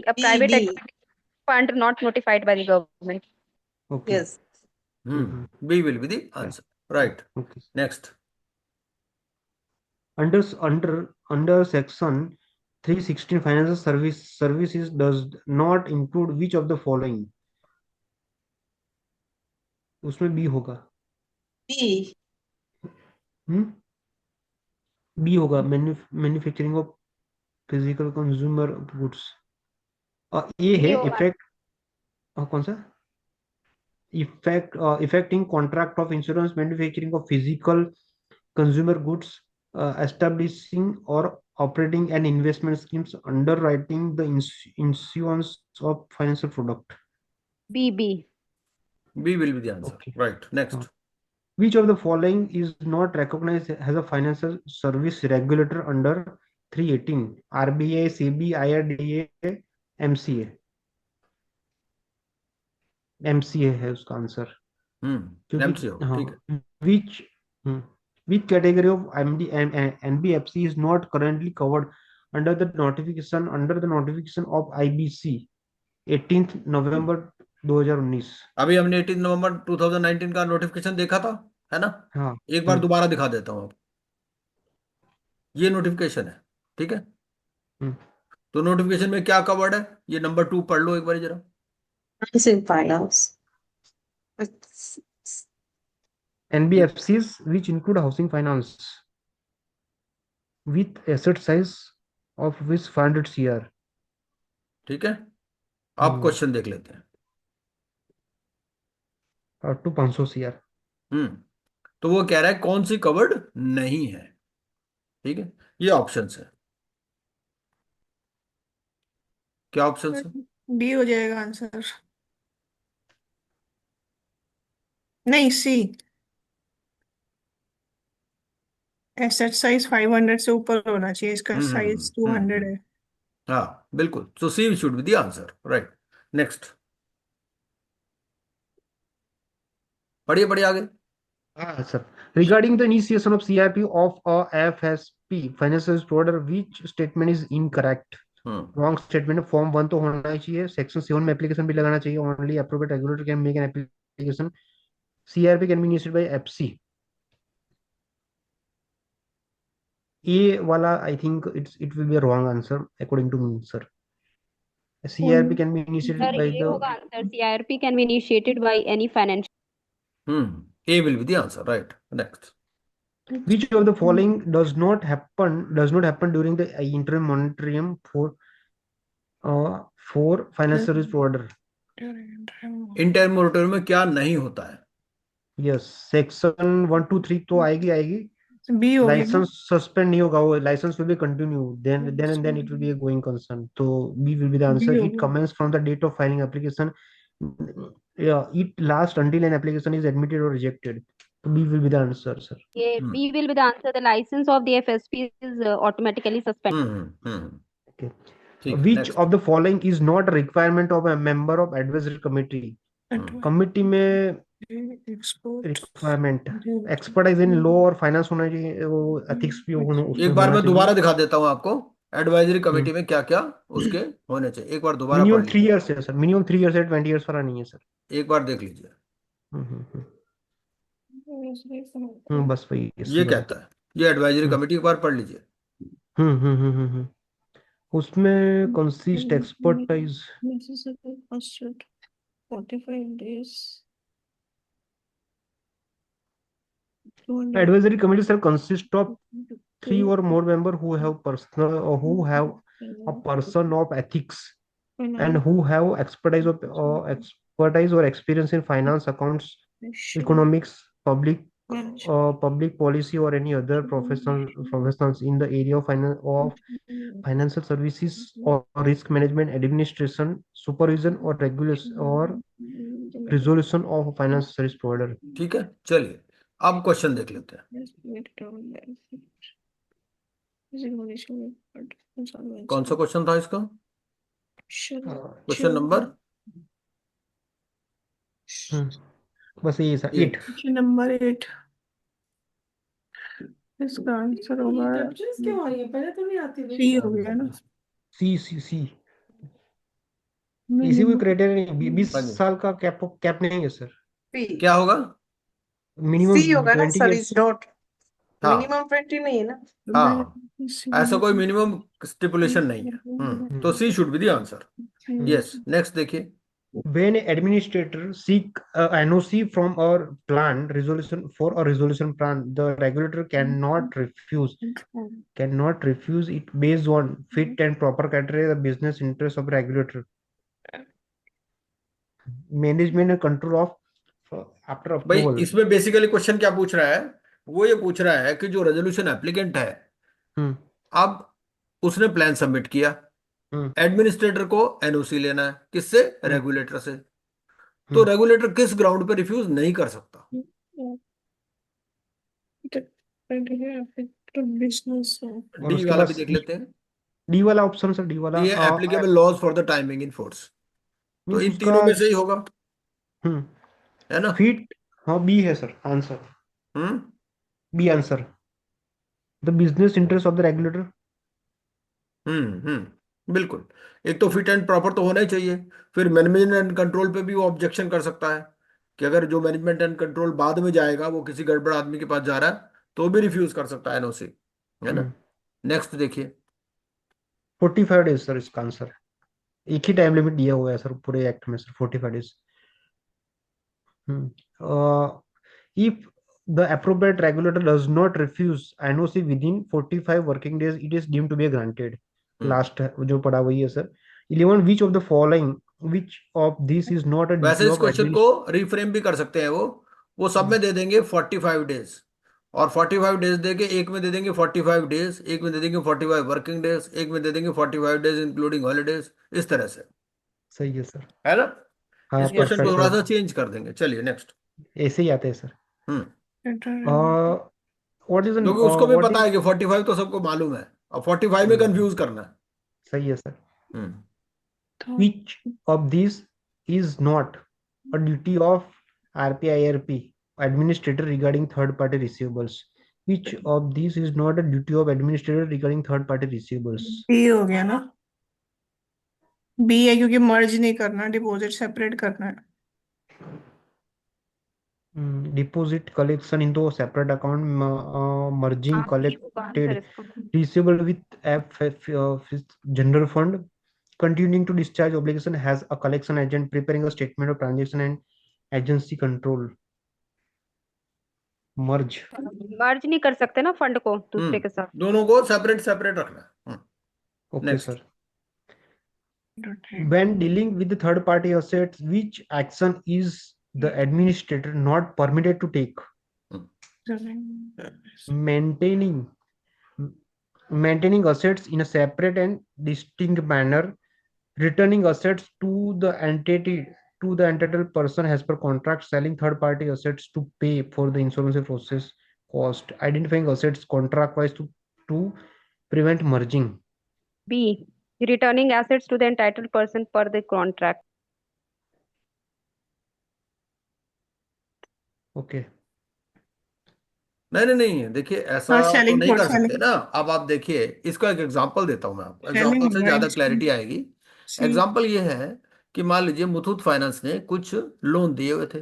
a private equity fund not notified by the government. Okay. Yes. B will be the answer. Right. Okay. Next. Under section 316 financial services does not include which of the following? उसमें B होगा। B. B होगा, manufacturing of physical consumer goods. ये है effect, कौन सा effecting contract of insurance manufacturing of physical consumer goods, establishing or operating an investment schemes, underwriting the issuance of financial product. B will be the answer. Okay. Right. Next. Which of the following is not recognized as a financial service regulator under 318? RBI, SEBI, IRDA, MCA? MCA है उसका answer. MCA, ठीक है। Which category of NBFC is not currently covered under the notification of IBC 18th November 2019। अभी हमने 18 नवंबर 2019 का notification देखा था, है ना? हाँ। एक बार दोबारा दिखा देता हूँ आपको। ये नोटिफिकेशन है, ठीक है? हम्म। तो नोटिफिकेशन में क्या कवर्ड है, ये नंबर 2 पढ़ लो एक बार जरा। Housing finance. It's NBFCs which include housing finance with asset size of which 500 CR। ठीक है, आप क्वेश्चन देख लेते हैं। up to 500 CR। हम्म तो वो कह रहा है कौन सी कवर्ड नहीं है, ठीक है? ये ऑप्शंस है, क्या ऑप्शंस है? बी हो जाएगा आंसर। नहीं, सी। एसेट साइज 500 से ऊपर होना चाहिए, इसका साइज 200 है। हाँ बिल्कुल, so C should be the answer, right. Next, पढ़िए पढ़िए आगे। Sir, regarding the initiation of CRP of a FSP financial provider, which statement is incorrect? Wrong statement। Form 1 तो होना ही चाहिए, सेक्शन 7 में एप्लीकेशन भी लगाना चाहिए। Only appropriate regulator can make an application. CRP can be initiated by FC. ये वाला I think it will be wrong answer according to me sir. CRP can be Sir, initiated by ये the होगा answer, CRP can be initiated by any financial. A will be the answer, right. Next, which of the following does not happen during the interim moratorium for financial service provider? Inter moratorium में क्या नहीं होता है? Yes, section 123 तो आएगी। B हो गया। Licence suspend नहीं होगा, वो licence will be continue, then it will be a going concern. तो B will be the answer. It commence from the date of filing application, it last until an application is admitted और rejected. तो B will be the answer sir. Yeah, B will be the answer. The license of the FSP is automatically suspended. Okay. ठीक है, Which next. of the following is not a requirement of a member of advisory committee? Committee में requirement expertise in law और finance होना चाहिए, वो ethics भी उसमें एक बार होना मैं चाहिए। दोबारा दिखा देता हूँ आपको, एडवाइजरी कमेटी में क्या क्या उसके होने चाहिए, एक बार दोबारा मिनिमम पढ़ 3 लीजिए। इयर्स है सर, मिनिमम 3 इयर्स है, 20 इयर्स वाला नहीं है सर। एक बार देख लीजिए, बस वही ये इसी वाला। कहता है, ये एडवाइजरी कमेटी एक बार पढ़ लीजिए। उसमें consist expertise 45 days. advisory committee sir consist of 3 or more member who have personal or who have a person of ethics and who have expertise or experience in finance, accounts, economics, public policy or any other professionals in the area of financial services or risk management, administration, supervision or regulation or resolution of financial service provider। ठीक है, चलिए अब question देख लेते हैं। कौन सा question था इसका? क्वेश्चन नंबर बस ये सर 8। नंबर 8, इसका आंसर होगा पहले तो नहीं आती थी, सी हो गया ना। सी इसी कोई क्राइटेरिया नहीं, 20 साल का कैप नहीं है सर। क्या होगा? मिनिमम सी होगा ना 20 सर, इयर्स। इज नॉट हाँ मिनिमम 20 नहीं है ना। हाँ, ऐसा कोई मिनिमम स्टिपुलेशन नहीं है। तो C should be the answer. Yes, next देखिए। When administrator seek NOC from our plan resolution for a resolution plan, the regulator cannot refuse it based on fit and proper criteria, the business interest of regulator, management and control of after भाई approval। इसमें basically question क्या पूछ रहा है? वो ये पूछ रहा है कि जो रेजोल्यूशन एप्लीकेंट है, हम्म अब उसने प्लान सबमिट किया, हम्म एडमिनिस्ट्रेटर को एनओसी लेना है, किससे? हम्म रेगुलेटर से। तो हम्म रेगुलेटर किस ग्राउंड पे रिफ्यूज नहीं कर सकता? और डी उसके वाला बाद भी देख लेते हैं। डी वाला ऑप्शन सर, डी वाला डी है applicable laws for the timing in force. तो मीन्स इन उसका तीनों में से ही होगा, है ना? फिट। हाँ बी है sir answer, hmm B answer. The business interest of the regulator. Hmm hmm बिल्कुल। एक तो फिट एंड प्रॉपर तो होना ही चाहिए। फिर मैनेजमेंट एंड कंट्रोल पे भी वो ऑब्जेक्शन कर सकता है कि अगर जो मैनेजमेंट एंड कंट्रोल बाद में जाएगा वो किसी गड़बड़ आदमी के पास जा रहा है तो भी रिफ्यूज कर सकता है एनओसी, है ना। नेक्स्ट देखिए। 45 डेज सर इसका आंसर। एक ही टाइम लिमिट दिया हुआ है सर पूरे एक्ट में sir, 45 days. If the appropriate regulator does not refuse NOC within 45 working days, it is deemed to be granted. Last जो पढ़ा वही है sir. 11 which of this is not a वैसे duty इस of क्वेश्चन को administration? Reframe भी कर सकते हैं, वो सब में दे देंगे 45 डेज, और 45 डेज दे के एक में दे देंगे 45 डेज, एक में दे देंगे 45 वर्किंग डेज, एक में दे देंगे 45 डेज इंक्लूडिंग हॉलीडेज, इस तरह से, सही है सर। है ना। हाँ इस क्वेश्चन को परफेक्ट थोड़ा सा सर, चेंज कर देंगे। चलिए नेक्स्ट। ऐसे ही आते हैं सर। हम्म। व्हाट इज क्योंकि उसको भी व्हाट पता इज है कि 45 तो सबको मालूम है, और 45 में कंफ्यूज करना है। सही है sir. Hmm. Which of these is not a duty of RPIRP administrator regarding third party receivables? Which of these is not a duty of administrator regarding third party receivables? B हो गया ना। B है क्योंकि मर्ज नहीं करना, deposit separate करना है। Deposit collection into a separate account, merging आप सी होगा आंसर collected इसका। receivable with general fund, continuing to discharge obligation has a collection agent preparing a statement of transaction and agency control. Merge. मर्ज नहीं कर सकते ना fund को दूसरे के साथ। दोनों को सेपरेट सेपरेट रखना है। Okay, next. sir. When dealing with the third party assets, which action is the administrator not permitted to take? Maintaining assets in a separate and distinct manner, returning assets to the entitled person as per contract, selling third party assets to pay for the insolvency process cost, identifying assets contract wise to prevent merging. B, returning assets to the entitled person per the contract. Okay. नहीं नहीं नहीं, देखिए ऐसा और तो selling नहीं for कर सकते सेलिंग, ना। अब आप देखिए, इसका एक एग्जांपल देता हूं मैं आपको, एग्जांपल सेलिंग से ज्यादा राइट्स क्लैरिटी आएगी। सी। एग्जांपल ये है कि मान लीजिए मुथूट फाइनेंस ने कुछ लोन दिए हुए थे।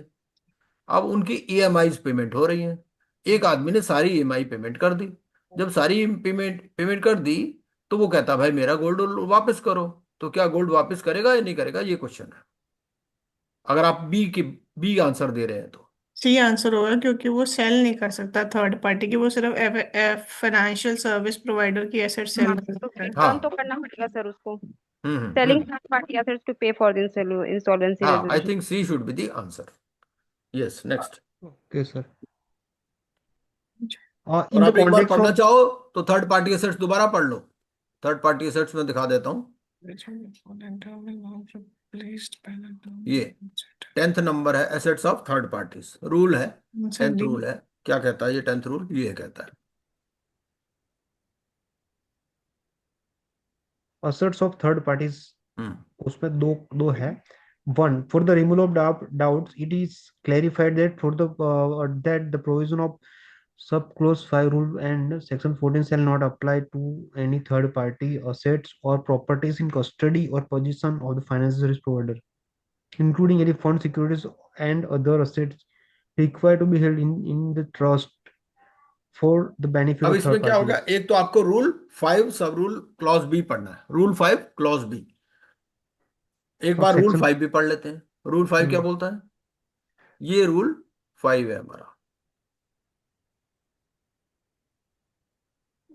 अब उनकी ईएमआई पेमेंट हो रही है। एक आदमी ने सारी ईएमआई पेमेंट कर दी। जब सारी पेमेंट पेमेंट कर दी तो वो कहता भाई मेरा गोल्ड वापस करो। तो क्या गोल्ड वापस करेगा या नहीं करेगा, ये क्वेश्चन है। अगर आप बी आंसर दे रहे हैं तो। सी आंसर होगा क्योंकि वो सेल नहीं कर सकता थर्ड पार्टी की, वो सिर्फ फाइनेंशियल सर्विस प्रोवाइडर की एसेट सेल हाँ, कर तो सकता है। रिटर्न तो हाँ। करना पड़ेगा सर उसको। Hmm. Selling third party assets to pay for the insolvency हाँ, I resolution. Think C should be the answer. Yes, next. Okay, sir. और In the आप एक बार context पढ़ना of चाहो तो थर्ड पार्टी एसेट्स दोबारा पढ़ लो। थर्ड पार्टी एसेट्स में दिखा देता हूँ। ये 10th नंबर है, assets of third parties. Rule है, 10th रूल है। क्या कहता है ये 10th रूल? ये कहता है assets of third parties, हम्म उसमें दो है। One, for the removal of doubts, it is clarified that that the provision of subclause 5 rule and section 14 shall not apply to any third party assets or properties in custody or possession of the financial service provider, including any fund securities and other assets required to be held in the trust for the benefit अब of third इसमें क्या होगा, parties. एक तो आपको rule 5 सब rule clause B पढ़ना है। Rule 5 clause B. एक और बार रूल सेक्शन 5 भी पढ़ लेते हैं। रूल 5 क्या बोलता है? ये रूल 5 है हमारा।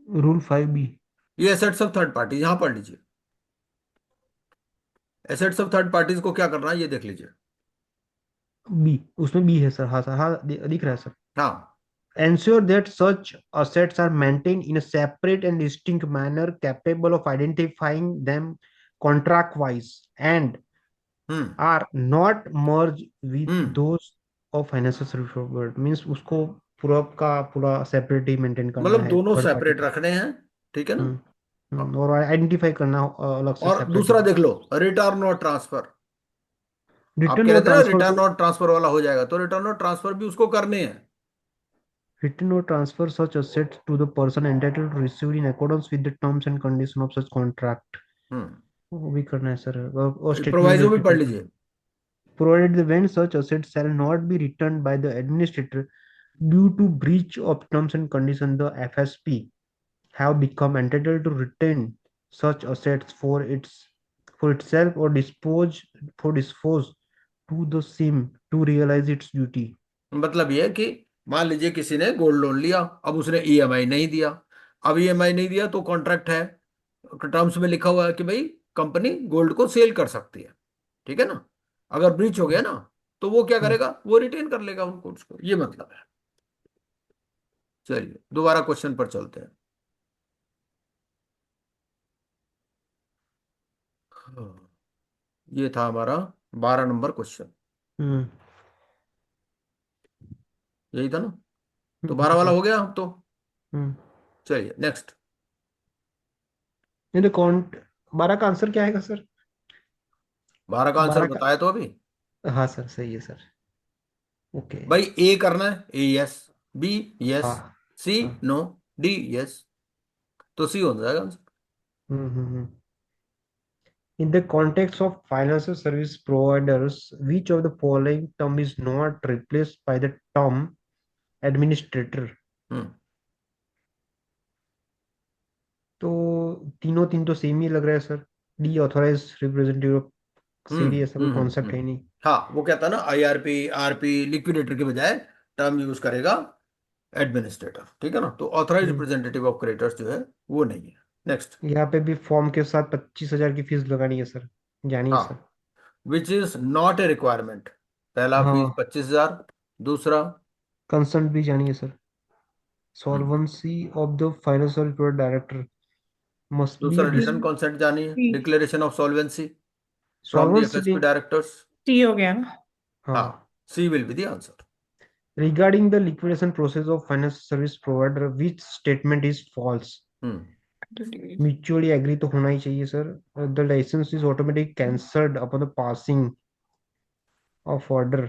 Rule 5B। ये एसेट्स ऑफ थर्ड पार्टी, यहां पढ़ लीजिए। एसेट्स ऑफ थर्ड पार्टीज को क्या करना है ये देख लीजिए। बी, उसमें बी है सर। हाँ सर, हाँ दिख रहा है सर। हाँ। Ensure that such assets are maintained in a separate and distinct manner capable of identifying them contract wise and hmm are not merged with hmm those of financial service provider. Means उसको पूरा का पूरा separate ही maintain करना मतलब है दोनों third party separate को। रखने हैं, ठीक है ना। हाँ। और आइडेंटिफाई करना अलग से और सेपरेटली। दूसरा देख लो, रिटर्न और ट्रांसफर। आप रिटर्न कह और रहे थे ना ट्रांसफर रिटर्न को, और ट्रांसफर वाला हो जाएगा, तो रिटर्न और ट्रांसफर भी उसको करने हैं। return or transfer such assets to the person entitled to receive in accordance with the terms and conditions of such contract. वो भी करना है सर, और स्टेटमेंट प्रोवाइजो भी पढ़ प्रिपेयर करना। लीजिए। Provided when such assets shall not be returned by the administrator due to breach of terms and conditions, the FSP have become entitled to retain such assets for itself or dispose to the same to realize its duty. मतलब ये है कि मान लीजिए किसी ने gold loan लिया, अब उसने ईएमआई नहीं दिया। अब ईएमआई नहीं दिया तो कॉन्ट्रैक्ट है, टर्म्स में लिखा हुआ है कि भाई कंपनी गोल्ड को सेल कर सकती है, ठीक है ना। अगर ब्रीच हो गया ना तो वो क्या हम्म, करेगा, वो रिटेन कर लेगा उनको, उसको, ये मतलब है। चलिए दोबारा क्वेश्चन पर चलते हैं। हाँ, ये था हमारा 12 नंबर क्वेश्चन, हम्म, यही था ना। तो हम्म, 12 वाला हो गया अब तो। हम्म। चलिए नेक्स्ट। नहीं तो कौन, 12 का आंसर क्या आएगा सर? 12 का आंसर 12 का, बताया तो अभी। हाँ सर सही है सर। ओके। भाई ए करना है, ए यस, बी यस, हाँ सी हाँ। नो, डी यस, तो सी हो जाएगा answer. Hmm. In the context of financial service providers, which of the following term is not replaced by the term administrator? हम्म तो तीन तो सेम ही लग रहा है sir. D authorize representative of CD, ऐसा कोई कॉन्सेप्ट है ही नहीं। हाँ, वो कहता है ना आईआरपी आरपी लिक्विडेटर के बजाय टर्म यूज करेगा एडमिनिस्ट्रेटर, ठीक है ना। तो ऑथराइज हम्म। रिप्रेजेंटेटिव ऑफ क्रेडिटर्स जो है वो नहीं है। नेक्स्ट। यहाँ पे भी फॉर्म के साथ 25,000 की फीस लगानी है सर, जानिए हाँ, sir. Which is not a requirement. पहला फीस हाँ, 25,000। दूसरा, कंसर्न भी जानिए sir. Hmm, solvency of the financial director must be दूसरा रिटर्न कॉन्सेंट जानिए, C declaration of solvency from the solvency. FSP directors. C हो गया ना। हाँ, हाँ। C will be the answer. Regarding the liquidation process of financial service provider, which statement is false? Hmm Mutually agree तो होना ही चाहिए sir. The license is automatically cancelled upon the passing of order.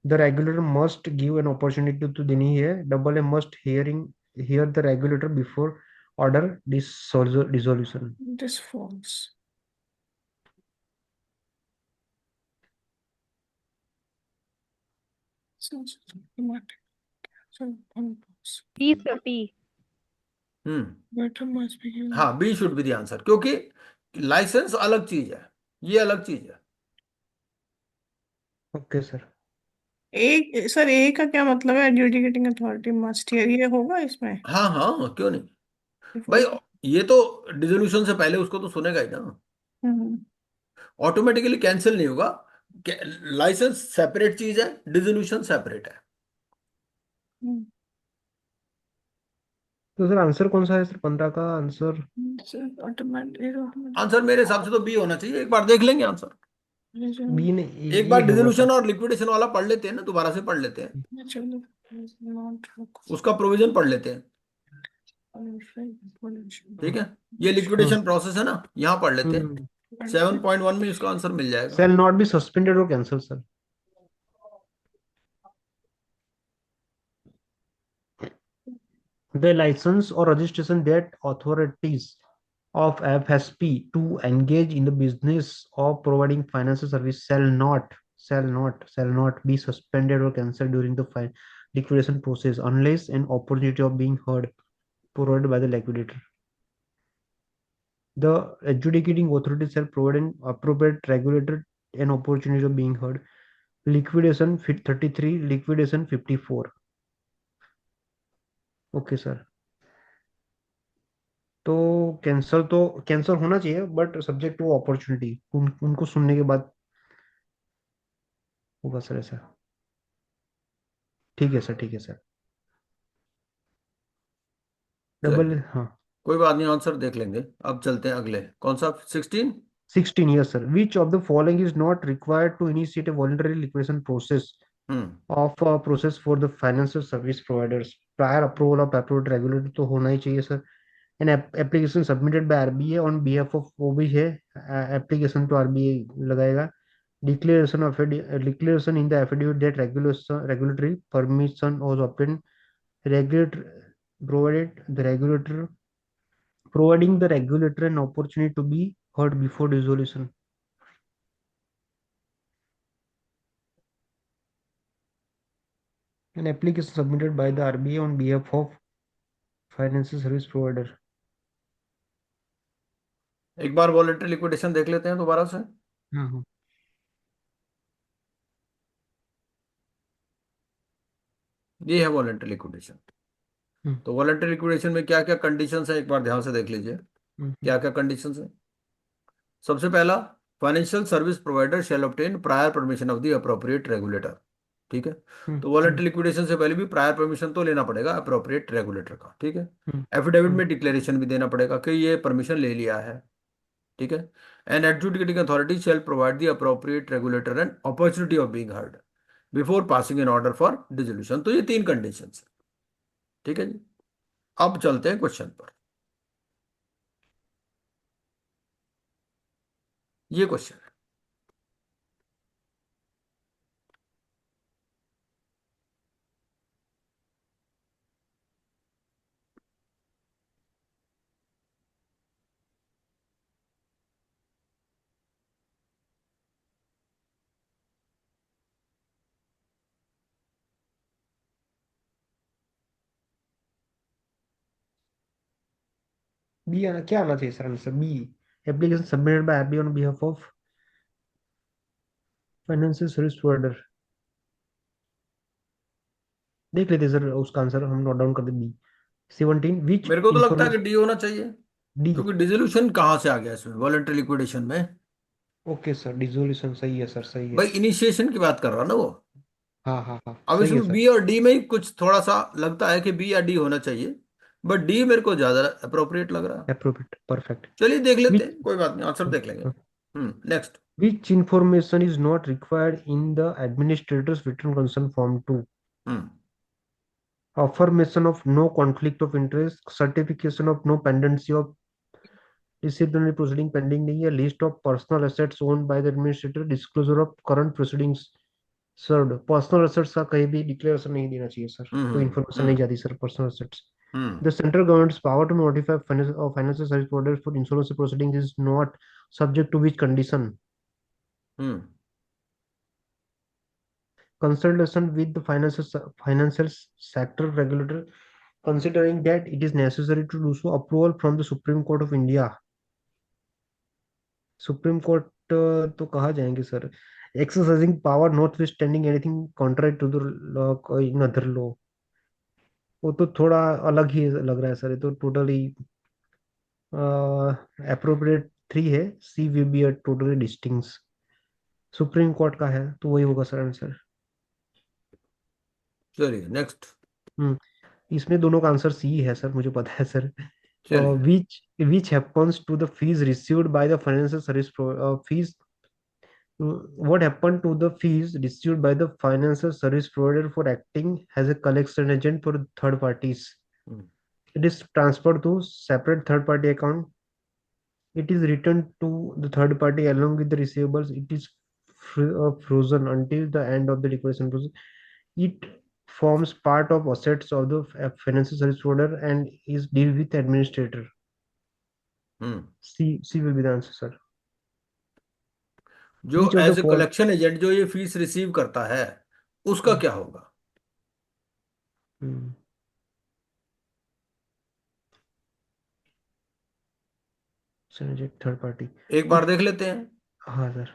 The regulator must give an opportunity to देनी है। Double A must hear the regulator before order dissolution. This falls. P sir, P. Hmm better must be given. हाँ, B should be the answer, क्योंकि licence अलग चीज है, ये अलग चीज है। Okay sir. A sir, A का क्या मतलब है? एडजुडिकेटिंग अथॉरिटी मस्ट हियर, ये होगा इसमें? हाँ हाँ, क्यों नहीं भाई। डिफॉल्ट। ये तो डिसोल्यूशन से पहले उसको तो सुनेगा ही ना, हम्म। ऑटोमेटिकली कैंसिल नहीं होगा। लाइसेंस सेपरेट चीज है, डिसोल्यूशन सेपरेट है। हम्म। तो सर आंसर कौन सा है सर, 15 का आंसर? सर ऑटोमेटिक आंसर मेरे हिसाब से तो बी होना चाहिए, एक बार देख लेंगे आंसर। बी ने, एक ये बार होगा डिसोल्यूशन सर। और लिक्विडेशन वाला पढ़ लेते हैं ना, दोबारा से पढ़ लेते हैं, चलो। नॉट उसका प्रोविजन पढ़ लेते हैं, ठीक है। ये लिक्विडेशन प्रोसेस है ना, यहाँ पढ़ लेते हैं। 7.1 में इसका आंसर मिल जाएगा। शैल नॉट बी सस्पेंडेड और cancel sir. The license or registration that authorities of FSP to engage in the business of providing financial service shall not be suspended or cancelled during the liquidation process unless an opportunity of being heard provided by the liquidator. The adjudicating authority shall provide an appropriate regulator an opportunity of being heard. Liquidation 33, liquidation 54. Okay, sir. तो cancer होना चाहिए, but subject to opportunity, उनको सुनने के बाद होगा sir ऐसा। ठीक है सर, ठीक है सर। डबल, चलिए हाँ। कोई बात नहीं, आंसर देख लेंगे। अब चलते हैं अगले, कौन सा 16। 16 years sir, which of the following is not required to initiate a voluntary liquidation process hmm of process for the financial service providers? Prior approval of approved regulator तो होना ही चाहिए sir. an application submitted by RBA on behalf of, वो भी है, application to RBA लगाएगा। Declaration in the affidavit that regulatory permission was obtained. Regulator provided the regulator providing the regulator an opportunity to be heard before dissolution. An application submitted by the RBI on behalf of financial service provider. एक बार voluntary liquidation देख लेते हैं दोबारा से। हाँ। ये है voluntary liquidation. तो वॉलंटरी लिक्विडेशन में क्या क्या कंडीशंस है एक बार ध्यान से देख लीजिए। क्या क्या कंडीशंस है? सबसे पहला, financial service provider shall obtain prior permission of the appropriate regulator. ठीक है, तो वॉलंटरी लिक्विडेशन से पहले भी प्रायर परमिशन तो लेना पड़ेगा अप्रोप्रिएट रेगुलेटर का। ठीक है, एफिडेविट में डिक्लेरेशन भी देना पड़ेगा कि ये परमिशन ले लिया है। ठीक है, an adjudicating authority shall provide the appropriate regulator an opportunity of being heard before passing an order for dissolution. तो ये तीन कंडीशन है। ठीक है जी, अब चलते हैं क्वेश्चन पर। ये क्वेश्चन है, बी आना, क्या आना चाहिए sir answer? B, application submitted by RBI on behalf of financial service provider. देख लेते सर उसका आंसर, हम नोट डाउन कर दे बी। 17 विच मेरे को तो लगता है कि इंफॉर्मेशन। डी होना चाहिए, डी। क्योंकि डिसोल्यूशन कहाँ से आ गया इसमें वॉलंटरी लिक्विडेशन में? ओके सर, डिसोल्यूशन सही है सर, सही है। भाई इनिशिएशन की बात कर रहा ना वो। हाँ हाँ हाँ, अब सही है इसमें सर। बी और डी में ही कुछ थोड़ा सा लगता है कि बी या डी होना चाहिए, बट डी मेरे को ज्यादा अप्रोप्रिएट लग रहा है। Appropriate, perfect. चलिए देख लेते विच हैं, कोई बात नहीं, आंसर देख लेंगे। Next. which information is not required in the administrator's written consent form? 2, hmm affirmation of no conflict of interest, certification of no pendency of disciplinary proceeding pending नहीं है, list of personal assets owned by the administrator, disclosure of current proceedings served। Personal assets का कहीं भी declaration नहीं देना चाहिए sir, कोई information नहीं जाती sir personal assets। Hmm The central government's power to notify financial service providers for insolvency proceedings is not subject to which condition? Hmm Consultation with the financial sector regulator, considering that it is necessary to do so, approval from the Supreme Court of India। Supreme Court तो कहा जाएंगे sir, exercising power notwithstanding anything contract to the law in other law. वो तो थोड़ा अलग ही लग रहा है सर, ये तो टोटली अप्रोप्रिएट 3 है, C will be a totally distinct. Supreme court का है तो वही होगा सर आंसर। चलिए नेक्स्ट। हम्म, इसमें दोनों का आंसर सी है सर, मुझे पता है सर। चलिए which happens to the fees received by the financial service fees, what happened to the fees received by the financial service provider for acting as a collection agent for third parties? Hmm It is transferred to separate third party account, it is returned to the third party along with the receivables, it is frozen until the end of the liquidation process, it forms part of assets of the financial service provider and is deal with administrator। Hmm C will be the answer sir। जो Which of the as a following? Collection agent जो ये fees receive करता है उसका क्या होगा? Third party. एक बार देख लेते हैं। हाँ सर।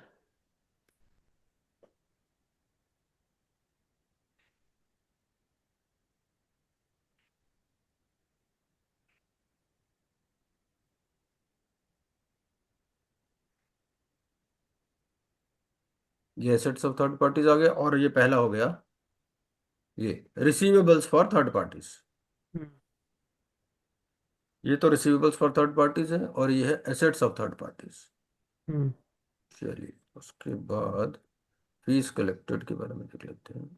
ये एसेट्स ऑफ थर्ड पार्टीज आ गया, और ये पहला हो गया ये रिसीवेबल्स फॉर थर्ड पार्टीज। ये तो रिसीवेबल्स फॉर थर्ड पार्टीज है, और ये है एसेट्स ऑफ थर्ड पार्टीज। चलिए उसके बाद फीस कलेक्टेड के बारे में देख लेते हैं।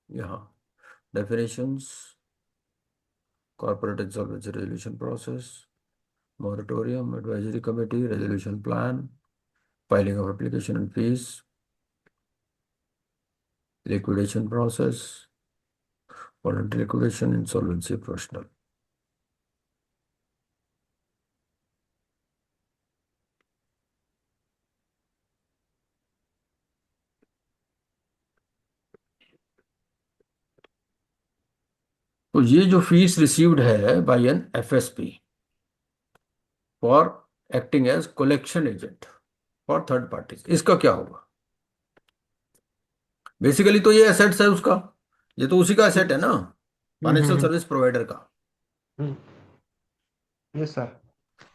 यहाँ definitions, corporate insolvency resolution process, moratorium, advisory committee, resolution plan, filing of application and fees, liquidation process, voluntary liquidation, insolvency professional। तो ये जो फीस रिसीव्ड है by an FSP for acting as collection agent for third parties, इसका क्या होगा? Basically तो ये assets है उसका, ये तो उसी का एसेट है ना, फाइनेंशियल सर्विस प्रोवाइडर का। Yes sir.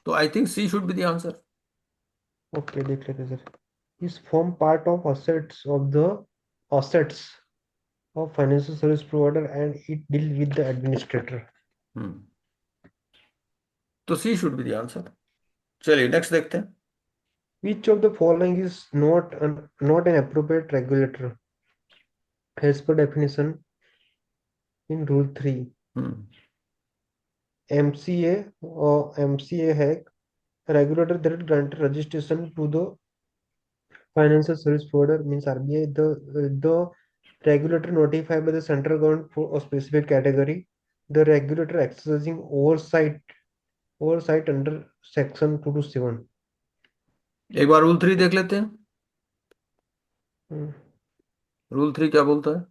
तो I think C should be the answer. Okay, देख लेते सर। इस form part of assets of financial service provider and it deal with the administrator. तो C should be the answer. चलिए next देखते हैं। Which of the following is not an appropriate regulator as per definition in Rule 3? MCA or MCA है regulator that grant registration to the financial service provider, means RBI. The regulator notified by the central government for a specific category. The regulator exercising oversight under section 227. एक बार rule 3 देख लेते हैं। Rule 3 क्या बोलता है?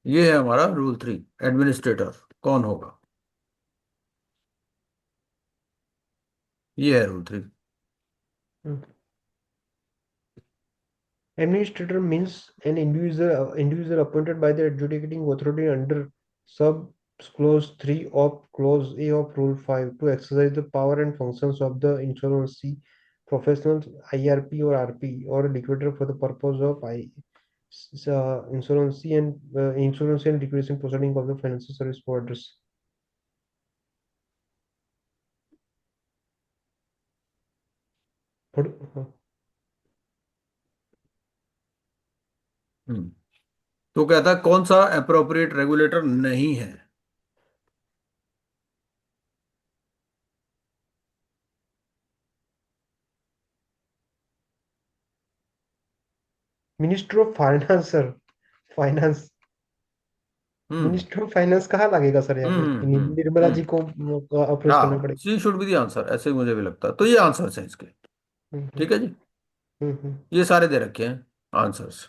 ये है हमारा रूल 3। एडमिनिस्ट्रेटर कौन होगा? ये है rule 3। Administrator means an individual appointed by the adjudicating authority under sub clause 3 of clause A of Rule 5 to exercise the power and functions of the insolvency professional, IRP or RP, or liquidator for the purpose of insolvency and liquidation proceeding of the financial service providers. तो कहता है कौन सा appropriate regulator नहीं है? Minister of finance sir. Finance minister of finance कहाँ लगेगा sir? यहाँ पे निर्मला जी को अप्रोच करना हाँ, पड़ेगा। सी शुड बी द आंसर, ऐसे ही मुझे भी लगता है। तो ये आंसर्स हैं इसके। ठीक है जी, ये सारे दे रखे हैं आंसर्स।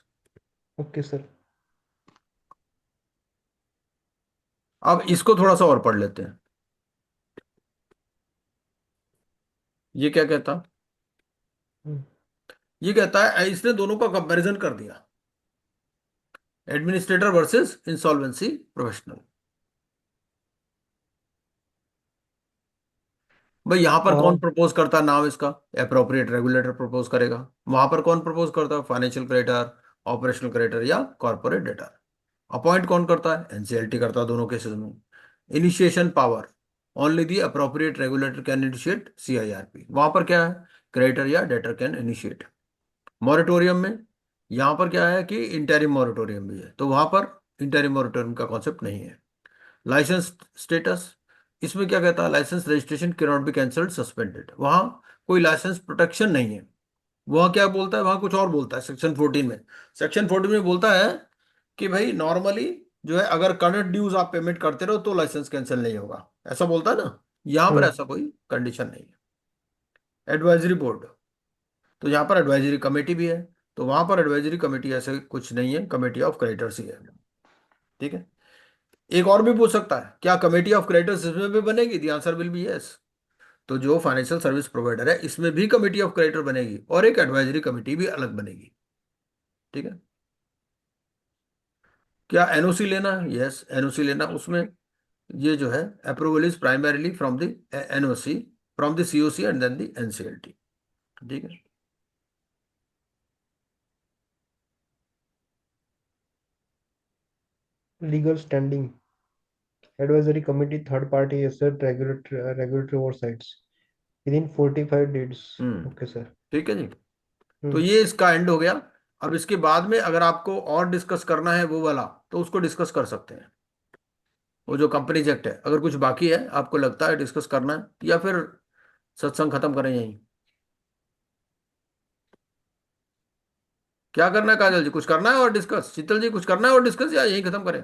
Okay sir. अब इसको थोड़ा सा और पढ़ लेते हैं। ये क्या कहता? ये कहता है, इसने दोनों का कंपैरिजन कर दिया, एडमिनिस्ट्रेटर वर्सेस इंसॉल्वेंसी प्रोफेशनल। भाई यहां पर कौन प्रपोज करता है नाम इसका? अप्रोप्रिएट रेगुलेटर प्रपोज करेगा। वहां पर कौन प्रपोज करता है? फाइनेंशियल क्रेडिटर, ऑपरेशनल क्रेडिटर या कॉर्पोरेट डेटर। अपॉइंट कौन करता है? एनसीएलटी करता है दोनों केसेस में। Initiation power, only the appropriate regulator can initiate CIRP. वहां पर क्या है? क्रेडिटर या डेटर कैन इनिशिएट। मॉरिटोरियम में यहां पर क्या है कि इंटरिम मॉरिटोरियम भी है, तो वहां पर इंटरिम मॉरिटोरियम का कॉन्सेप्ट नहीं है। लाइसेंस स्टेटस, इसमें क्या कहता है? License registration can not be cancelled suspended. वहां कोई लाइसेंस प्रोटेक्शन नहीं है। वहां क्या बोलता है? वहां कुछ और बोलता है सेक्शन 14 में। सेक्शन 14 में बोलता है कि भाई नॉर्मली जो है, अगर करंट ड्यूज आप पेमेंट करते रहो तो लाइसेंस कैंसिल नहीं होगा, ऐसा बोलता है ना। यहां पर ऐसा कोई कंडीशन नहीं है। एडवाइजरी बोर्ड, तो यहाँ पर एडवाइजरी कमेटी भी है, तो वहां पर एडवाइजरी कमेटी ऐसे कुछ नहीं है, कमेटी ऑफ क्रेडिटर्स ही है। ठीक है। एक और भी पूछ सकता है, क्या कमेटी ऑफ क्रेडिटर्स इसमें भी बनेगी? The answer will be yes. तो जो फाइनेंशियल सर्विस प्रोवाइडर है इसमें भी कमेटी ऑफ क्रेडिटर बनेगी और एक एडवाइजरी कमेटी भी अलग बनेगी। ठीक है। क्या एनओसी लेना है? यस, एनओसी लेना। उसमें ये जो है, approval is primarily from the NOC, from the COC and then the NCLT. ठीक है। Legal standing, advisory committee, third party asset regulatory oversights within 45 days. Okay sir. ठीक है जी। तो ये इसका एंड हो गया। अब इसके बाद में अगर आपको और डिस्कस करना है वो वाला, तो उसको डिस्कस कर सकते हैं। वो जो कंपनीज एक्ट है, अगर कुछ बाकी है आपको लगता है डिस्कस करना है, या फिर सत्संग खत्म करें यहीं? क्या करना है काजल जी? कुछ करना है और डिस्कस? शीतल जी कुछ करना है और डिस्कस, या यहीं खत्म करें?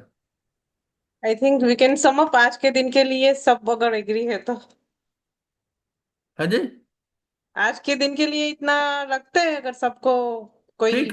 I think we can sum up आज के दिन के लिए, सब अगर एग्री है तो। है जी। आज के दिन के लिए इतना रखते हैं, अगर सबको कोई ठीक